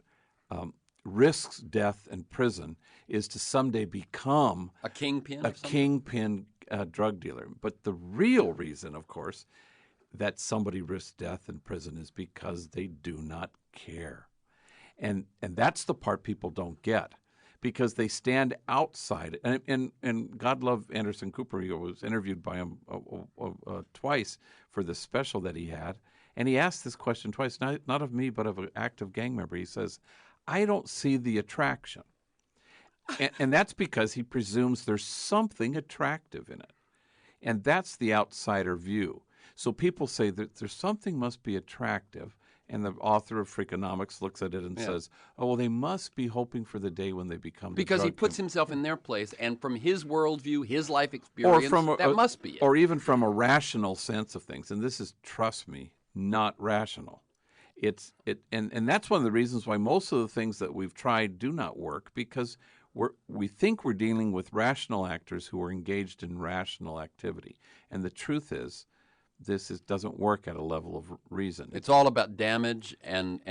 Speaker 2: risks death and prison is to someday become
Speaker 1: a kingpin.
Speaker 2: Drug dealer. But the real reason, of course, that somebody risks death and prison is because they do not care. And that's the part people don't get, because they stand outside. And God love Anderson Cooper. He was interviewed by him twice for the special that he had. And he asked this question twice, not of me, but of an active gang member. He says, I don't see the attraction. And that's because he presumes there's something attractive in it. And that's the outsider view. So people say that there's something must be attractive, and the author of Freakonomics looks at it and says, oh, well, they must be hoping for the day when they become
Speaker 1: because he puts himself in their place, and from his worldview, his life experience, that must be it.
Speaker 2: Or even from a rational sense of things. And this is, trust me, not rational. And that's one of the reasons why most of the things that we've tried do not work, because we think we're dealing with rational actors who are engaged in rational activity. And the truth is, doesn't work at a level of reason.
Speaker 1: It's all about damage and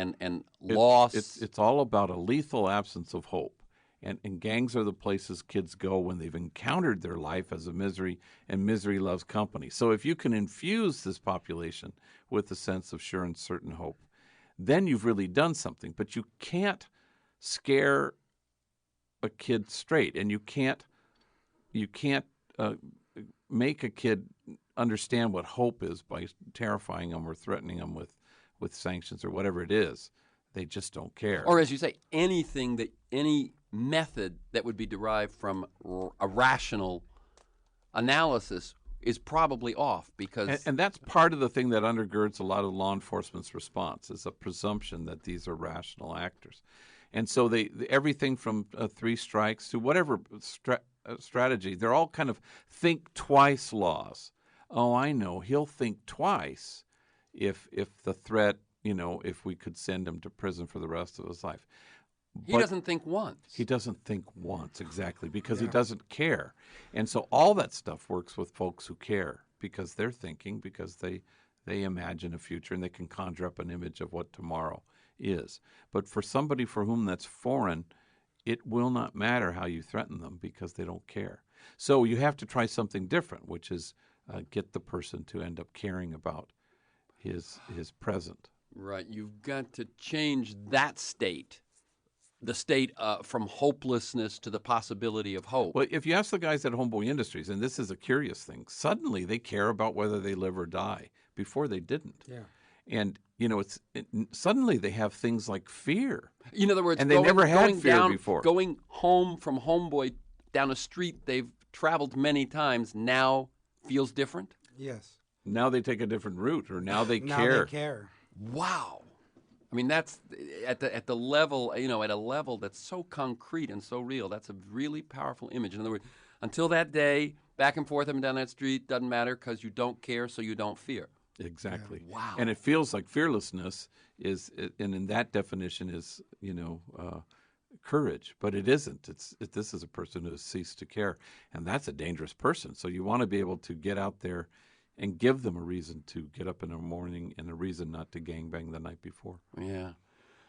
Speaker 1: loss.
Speaker 2: It's all about a lethal absence of hope. And gangs are the places kids go when they've encountered their life as a misery, and misery loves company. So if you can infuse this population with a sense of sure and certain hope, then you've really done something. But you can't scare a kid straight, and you can't make a kid understand what hope is by terrifying them or threatening them with sanctions or whatever it is. They just don't care.
Speaker 1: Or, as you say, any method that would be derived from a rational analysis is probably off, because...
Speaker 2: And that's part of the thing that undergirds a lot of law enforcement's response, is a presumption that these are rational actors. And so everything from 3 strikes to whatever strategy, they're all kind of think twice laws. Oh, I know, he'll think twice if the threat, if we could send him to prison for the rest of his life.
Speaker 1: He doesn't think once.
Speaker 2: He doesn't think once, exactly, because he doesn't care. And so all that stuff works with folks who care because they're thinking, because they imagine a future and they can conjure up an image of what tomorrow is. But for somebody for whom that's foreign, it will not matter how you threaten them because they don't care. So you have to try something different, which is get the person to end up caring about his present.
Speaker 1: Right. You've got to change that state, the state from hopelessness to the possibility of hope.
Speaker 2: Well, if you ask the guys at Homeboy Industries, and this is a curious thing, suddenly they care about whether they live or die. Before they didn't.
Speaker 3: Yeah.
Speaker 2: And, suddenly they have things like fear.
Speaker 1: In other words,
Speaker 2: and they never had fear before.
Speaker 1: Going home from Homeboy down a street they've traveled many times now feels different?
Speaker 3: Yes.
Speaker 2: Now they take a different route, or now they
Speaker 3: now
Speaker 2: care.
Speaker 3: They care.
Speaker 1: Wow. I mean, that's at the level, at a level that's so concrete and so real. That's a really powerful image. In other words, until that day, back and forth up and down that street doesn't matter because you don't care, so you don't fear.
Speaker 2: Exactly.
Speaker 1: Yeah. Wow.
Speaker 2: And it feels like fearlessness is, and in that definition is, courage, but it isn't. This is a person who has ceased to care, and that's a dangerous person. So you want to be able to get out there and give them a reason to get up in the morning and a reason not to gangbang the night before.
Speaker 1: Yeah.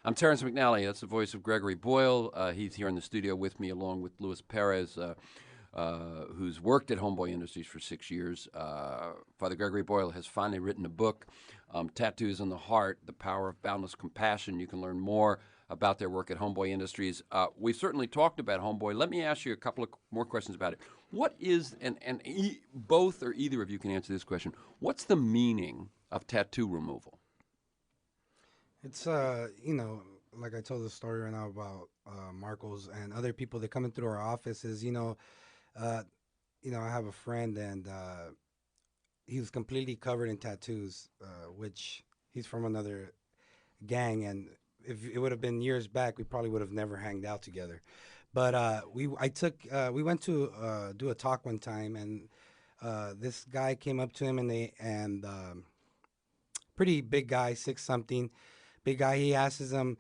Speaker 1: I'm Terrence McNally. That's the voice of Gregory Boyle. He's here in the studio with me along with LUIS Perez, who's worked at Homeboy Industries for 6 years. Father Gregory Boyle has finally written a book, Tattoos on the Heart, The Power of Boundless Compassion. You can learn more about their work at Homeboy Industries. We certainly talked about Homeboy. Let me ask you a couple of more questions about it. What is, both or either of you can answer this question, what's the meaning of tattoo removal?
Speaker 3: It's, like I told the story right now about Marcos and other people that come into our offices, I have a friend and he was completely covered in tattoos, which he's from another gang, and if it would have been years back, we probably would have never hanged out together. But we went to do a talk one time, and this guy came up to him, and pretty big guy, 6-something, big guy. He asks him,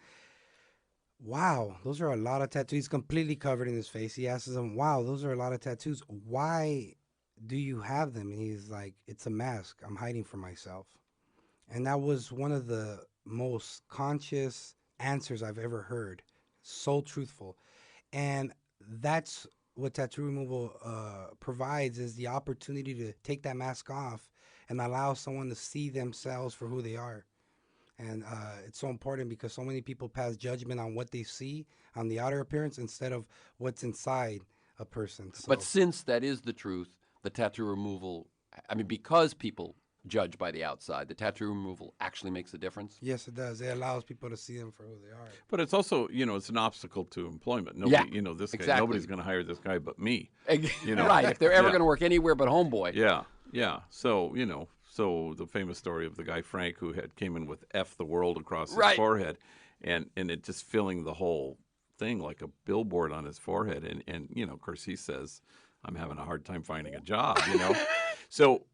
Speaker 3: "Wow, those are a lot of tattoos." He's completely covered in his face. He asks him, "Wow, those are a lot of tattoos. Why do you have them?" And he's like, "It's a mask. I'm hiding from myself." And that was one of the most conscious answers I've ever heard. So truthful. And that's what tattoo removal provides, is the opportunity to take that mask off and allow someone to see themselves for who they are. And it's so important because so many people pass judgment on what they see on the outer appearance instead of what's inside a person. So.
Speaker 1: But since that is the truth, the tattoo removal, because people judge by the outside, the tattoo removal actually makes a difference?
Speaker 3: Yes, it does. It allows people to see them for who they are.
Speaker 2: But it's also, it's an obstacle to employment. Nobody,
Speaker 1: Yeah,
Speaker 2: this guy,
Speaker 1: exactly.
Speaker 2: Nobody's going to hire this guy but me.
Speaker 1: Right, if they're ever going to work anywhere but Homeboy.
Speaker 2: Yeah. So, so the famous story of the guy Frank who came in with F the world across his
Speaker 1: Right.
Speaker 2: forehead, and it just filling the whole thing like a billboard on his forehead. And of course he says, "I'm having a hard time finding a job," So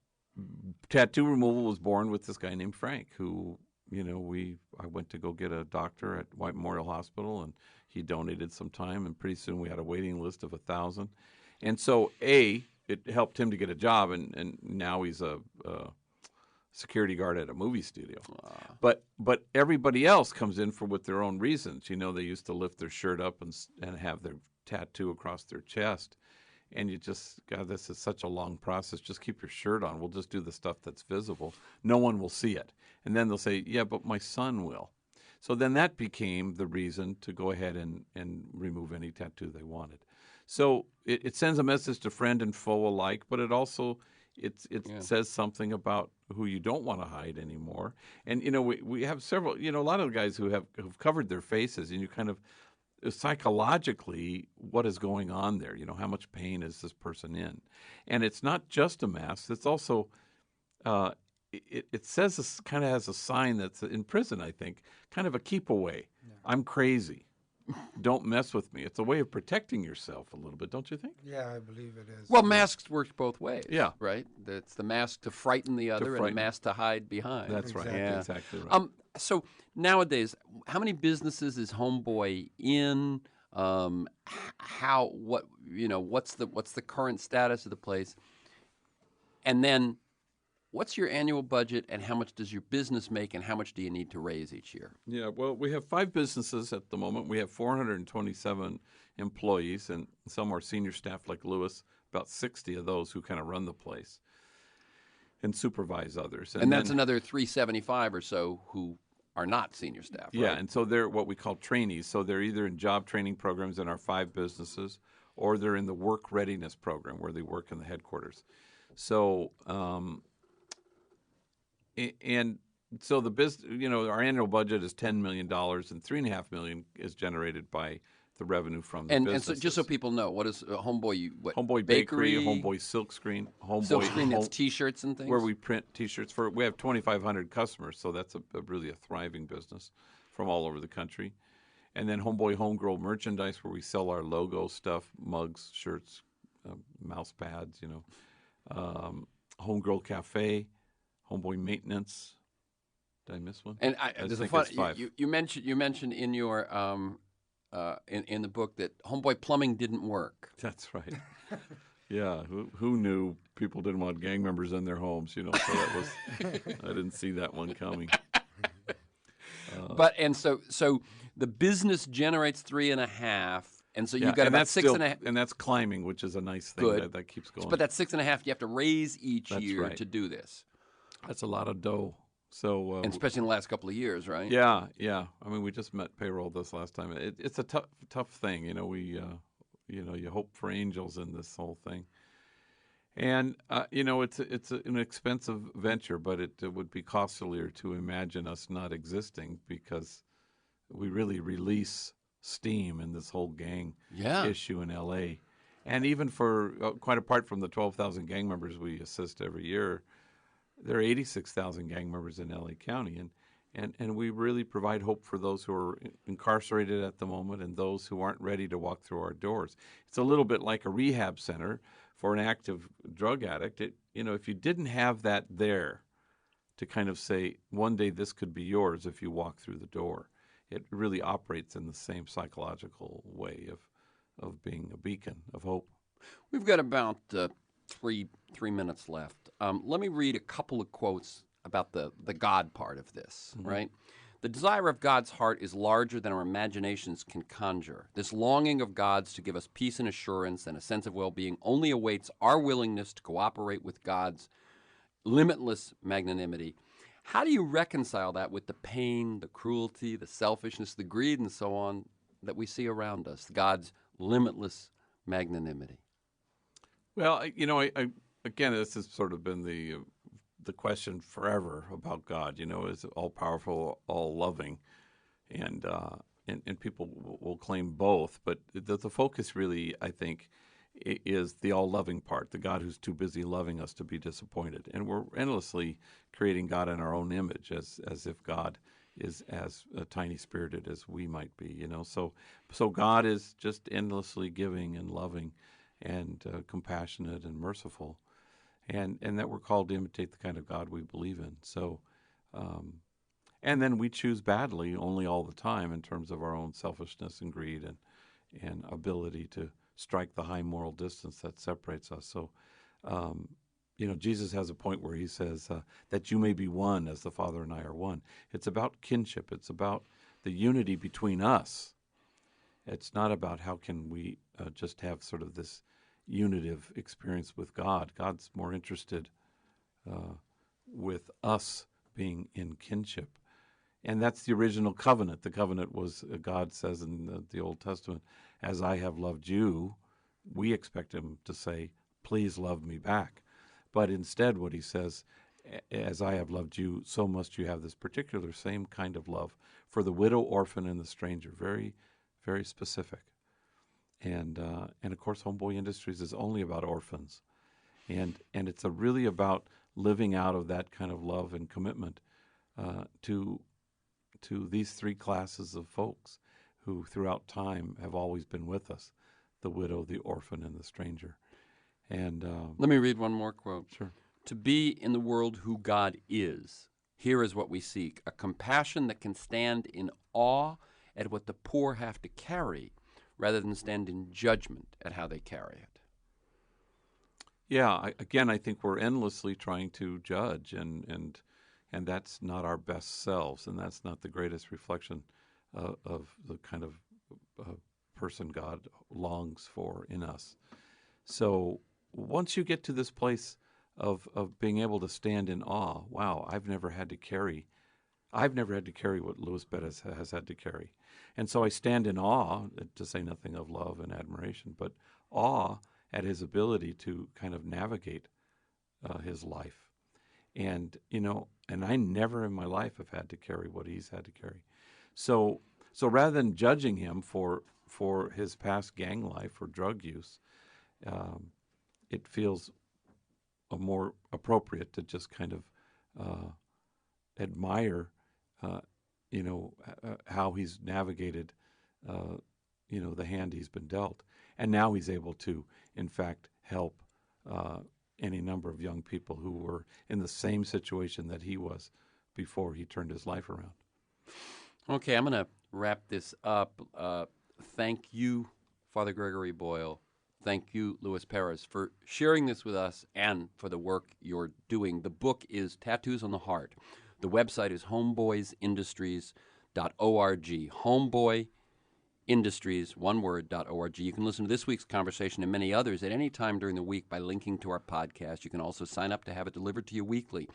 Speaker 2: tattoo removal was born with this guy named Frank who, I went to go get a doctor at White Memorial Hospital, and he donated some time, and pretty soon we had a waiting list of 1,000. And so it helped him to get a job, and now he's a security guard at a movie studio. But everybody else comes in with their own reasons. They used to lift their shirt up and have their tattoo across their chest. And you just, God, this is such a long process. Just keep your shirt on. We'll just do the stuff that's visible. No one will see it. And then they'll say, "Yeah, but my son will." So then that became the reason to go ahead and remove any tattoo they wanted. So it sends a message to friend and foe alike, but it also says something about who you don't want to hide anymore. And we have several, a lot of guys who've covered their faces, and you kind of psychologically what is going on there. How much pain is this person in? And it's not just a mask. It's also it says this kind of has a sign that's in prison, I think, kind of a keep away. Yeah. I'm crazy. don't mess with me. It's a way of protecting yourself a little bit, don't you think?
Speaker 3: Yeah, I believe it is.
Speaker 1: Well, masks work both ways.
Speaker 2: Yeah.
Speaker 1: Right? It's the mask to frighten the other and
Speaker 2: frighten.
Speaker 1: the mask to hide behind.
Speaker 2: That's right.
Speaker 3: Exactly.
Speaker 2: Exactly right.
Speaker 1: So nowadays, how many businesses is Homeboy in? What's the current status of the place? And then, what's your annual budget, and how much does your business make, and how much do you need to raise each year?
Speaker 2: Yeah, well, we have 5 businesses at the moment. We have 427 employees, and some are senior staff like LUIS, about 60 of those who kind of run the place and supervise others.
Speaker 1: And that's another 375 or so who are not senior staff, right?
Speaker 2: Yeah, and so they're what we call trainees. So they're either in job training programs in our 5 businesses, or they're in the work readiness program where they work in the headquarters. So, and so our annual budget is $10 million, and $3.5 million is generated by the revenue from the businesses.
Speaker 1: And so, just so people know, what is Homeboy?
Speaker 2: Homeboy Bakery, Homeboy Silkscreen, Homeboy
Speaker 1: Silkscreen. That's T-shirts and things.
Speaker 2: where we print T-shirts for. We have 2,500 customers, so that's really a thriving business from all over the country. And then Homeboy Homegrown Merchandise, where we sell our logo stuff, mugs, shirts, mouse pads, Homegrown Cafe, Homeboy Maintenance. Did I miss one?
Speaker 1: And there's a fun.
Speaker 2: it's 5.
Speaker 1: You mentioned in your in the book that Homeboy Plumbing didn't work.
Speaker 2: That's right. Yeah, who knew people didn't want gang members in their homes? So that was I didn't see that one coming.
Speaker 1: So the business generates 3.5, and so you got about 6.5,
Speaker 2: and that's climbing, which is a nice thing.
Speaker 1: Good.
Speaker 2: That keeps going.
Speaker 1: But that 6.5 you have to raise each
Speaker 2: That's
Speaker 1: year
Speaker 2: right.
Speaker 1: to do this,
Speaker 2: That's a lot of dough. So
Speaker 1: and especially in the last couple of years, right?
Speaker 2: yeah. I mean, we just met payroll this last time. It's a tough thing. You hope for angels in this whole thing. And it's an expensive venture, but it would be costlier to imagine us not existing, because we really release steam in this whole gang issue in L.A. And even for quite apart from the 12,000 gang members we assist every year, there are 86,000 gang members in L.A. County, and we really provide hope for those who are incarcerated at the moment and those who aren't ready to walk through our doors. It's a little bit like a rehab center for an active drug addict. If you didn't have that there to kind of say, one day this could be yours if you walk through the door, it really operates in the same psychological way of being a beacon of hope.
Speaker 1: We've got about 3 minutes left. Let me read a couple of quotes about the God part of this, right? The desire of God's heart is larger than our imaginations can conjure. This longing of God's to give us peace and assurance and a sense of well-being only awaits our willingness to cooperate with God's limitless magnanimity. How do you reconcile that with the pain, the cruelty, the selfishness, the greed, and so on that we see around us, God's limitless magnanimity?
Speaker 2: Well, I again, this has sort of been the question forever about God. Is all powerful, all loving, and people will claim both. But the focus really, I think, is the all loving part. The God who's too busy loving us to be disappointed, and we're endlessly creating God in our own image, as if God is as tiny spirited as we might be. So God is just endlessly giving and loving, and compassionate and merciful. And that we're called to imitate the kind of God we believe in. So, and then we choose badly only all the time in terms of our own selfishness and greed and ability to strike the high moral distance that separates us. So, Jesus has a point where he says that you may be one as the Father and I are one. It's about kinship. It's about the unity between us. It's not about how can we just have sort of this unitive experience with God. God's more interested with us being in kinship. And that's the original covenant. The covenant was, God says in the Old Testament, as I have loved you, we expect him to say, please love me back. But instead what he says, as I have loved you, so must you have this particular same kind of love for the widow, orphan, and the stranger. Very, very specific. And of course, Homeboy Industries is only about orphans, and it's really about living out of that kind of love and commitment to these 3 classes of folks who throughout time have always been with us, the widow, the orphan, and the stranger. And
Speaker 1: let me read one more quote.
Speaker 2: Sure.
Speaker 1: To be in the world who God is, here is what we seek, a compassion that can stand in awe at what the poor have to carry, rather than stand in judgment at how they carry it.
Speaker 2: Yeah, I think we're endlessly trying to judge, and that's not our best selves, and that's not the greatest reflection of the kind of person God longs for in us. So once you get to this place of being able to stand in awe, wow, I've never had to carry what LUIS Perez has had to carry. And so I stand in awe, to say nothing of love and admiration, but awe at his ability to kind of navigate his life. And, and I never in my life have had to carry what he's had to carry. So rather than judging him for his past gang life or drug use, it feels more appropriate to just kind of admire, how he's navigated, the hand he's been dealt. And now he's able to, in fact, help any number of young people who were in the same situation that he was before he turned his life around.
Speaker 1: Okay, I'm going to wrap this up. Thank you, Father Gregory Boyle. Thank you, LUIS Perez, for sharing this with us and for the work you're doing. The book is Tattoos on the Heart. The website is homeboysindustries.org. Homeboy Industries, one word, .org. You can listen to this week's conversation and many others at any time during the week by linking to our podcast. You can also sign up to have it delivered to you weekly.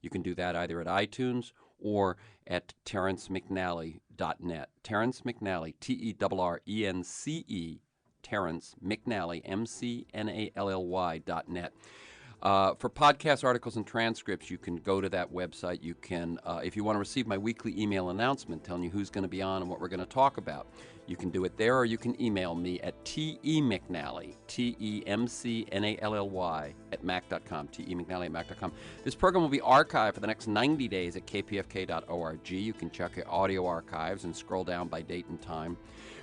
Speaker 1: You can do that either at iTunes or at TerrenceMcNally.net. Terrence McNally, Terrence, Terrence McNally, McNally.net. For podcast articles and transcripts, you can go to that website. You can, if you want to receive my weekly email announcement telling you who's going to be on and what we're going to talk about, you can do it there, or you can email me at temcnally, TEMCNALLY at mac.com, temcnally at mac.com. This program will be archived for the next 90 days at kpfk.org. You can check your audio archives and scroll down by date and time.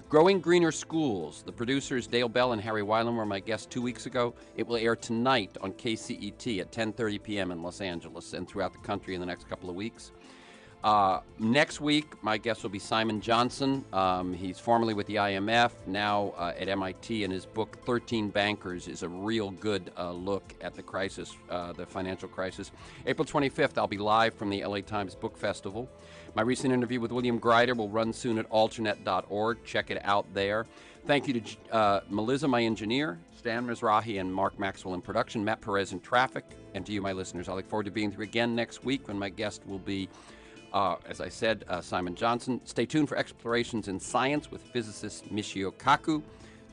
Speaker 1: Growing Greener Schools. The producers Dale Bell and Harry Weiland were my guests 2 weeks ago. It will air tonight on KCET at 10:30 p.m. in Los Angeles and throughout the country in the next couple of weeks. Next week, my guest will be Simon Johnson. He's formerly with the IMF, now at MIT, and his book, 13 Bankers, is a real good look at the crisis, the financial crisis. April 25th, I'll be live from the LA Times Book Festival. My recent interview with William Greider will run soon at alternate.org. Check it out there. Thank you to Melissa, my engineer, Stan Mizrahi and Mark Maxwell in production, Matt Perez in traffic, and to you, my listeners. I look forward to being here again next week when my guest will be, as I said, Simon Johnson. Stay tuned for Explorations in Science with physicist Michio Kaku.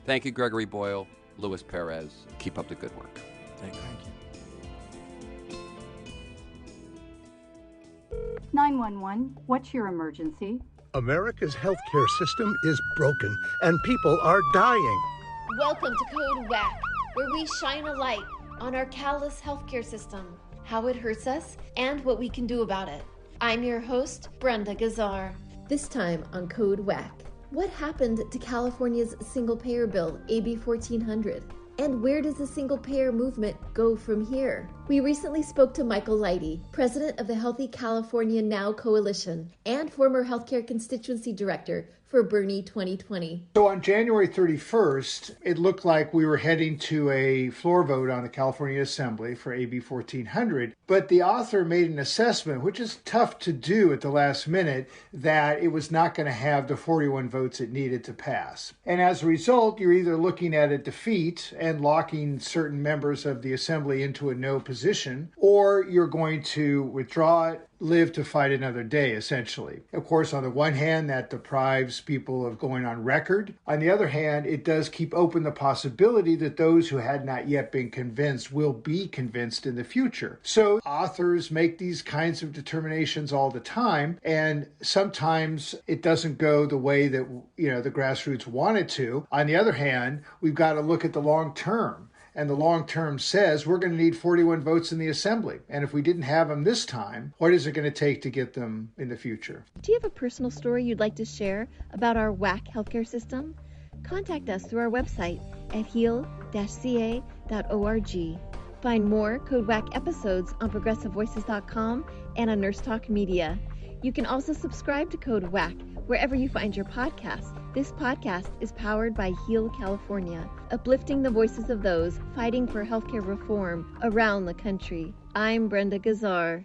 Speaker 1: Thank you, Gregory Boyle, LUIS Perez. Keep up the good work.
Speaker 2: Thank you.
Speaker 5: 911, what's your emergency?
Speaker 6: America's healthcare system is broken, and people are dying.
Speaker 7: Welcome to Code WACK, where we shine a light on our callous healthcare system, how it hurts us, and what we can do about it. I'm your host, Brenda Gazar. This time on Code WACK, what happened to California's single-payer bill, AB 1400? And where does the single-payer movement go from here? We recently spoke to Michael Leidy, president of the Healthy California Now Coalition and former healthcare constituency director for Bernie 2020.
Speaker 8: So on January 31st, it looked like we were heading to a floor vote on the California Assembly for AB 1400, but the author made an assessment, which is tough to do at the last minute, that it was not going to have the 41 votes it needed to pass. And as a result, you're either looking at a defeat and locking certain members of the Assembly into a no position, or you're going to withdraw it, live to fight another day, essentially. Of course, on the one hand, that deprives people of going on record. On the other hand, it does keep open the possibility that those who had not yet been convinced will be convinced in the future. So authors make these kinds of determinations all the time, and sometimes it doesn't go the way that, the grassroots want it to. On the other hand, we've got to look at the long term. and the long term says we're going to need 41 votes in the Assembly. And if we didn't have them this time, what is it going to take to get them in the future?
Speaker 7: Do you have a personal story you'd like to share about our WAC healthcare system? Contact us through our website at heal-ca.org. Find more Code WAC episodes on progressivevoices.com and on Nurse Talk Media. You can also subscribe to Code WAC wherever you find your podcasts. This podcast is powered by Heal California, uplifting the voices of those fighting for healthcare reform around the country. I'm Brenda Gazar.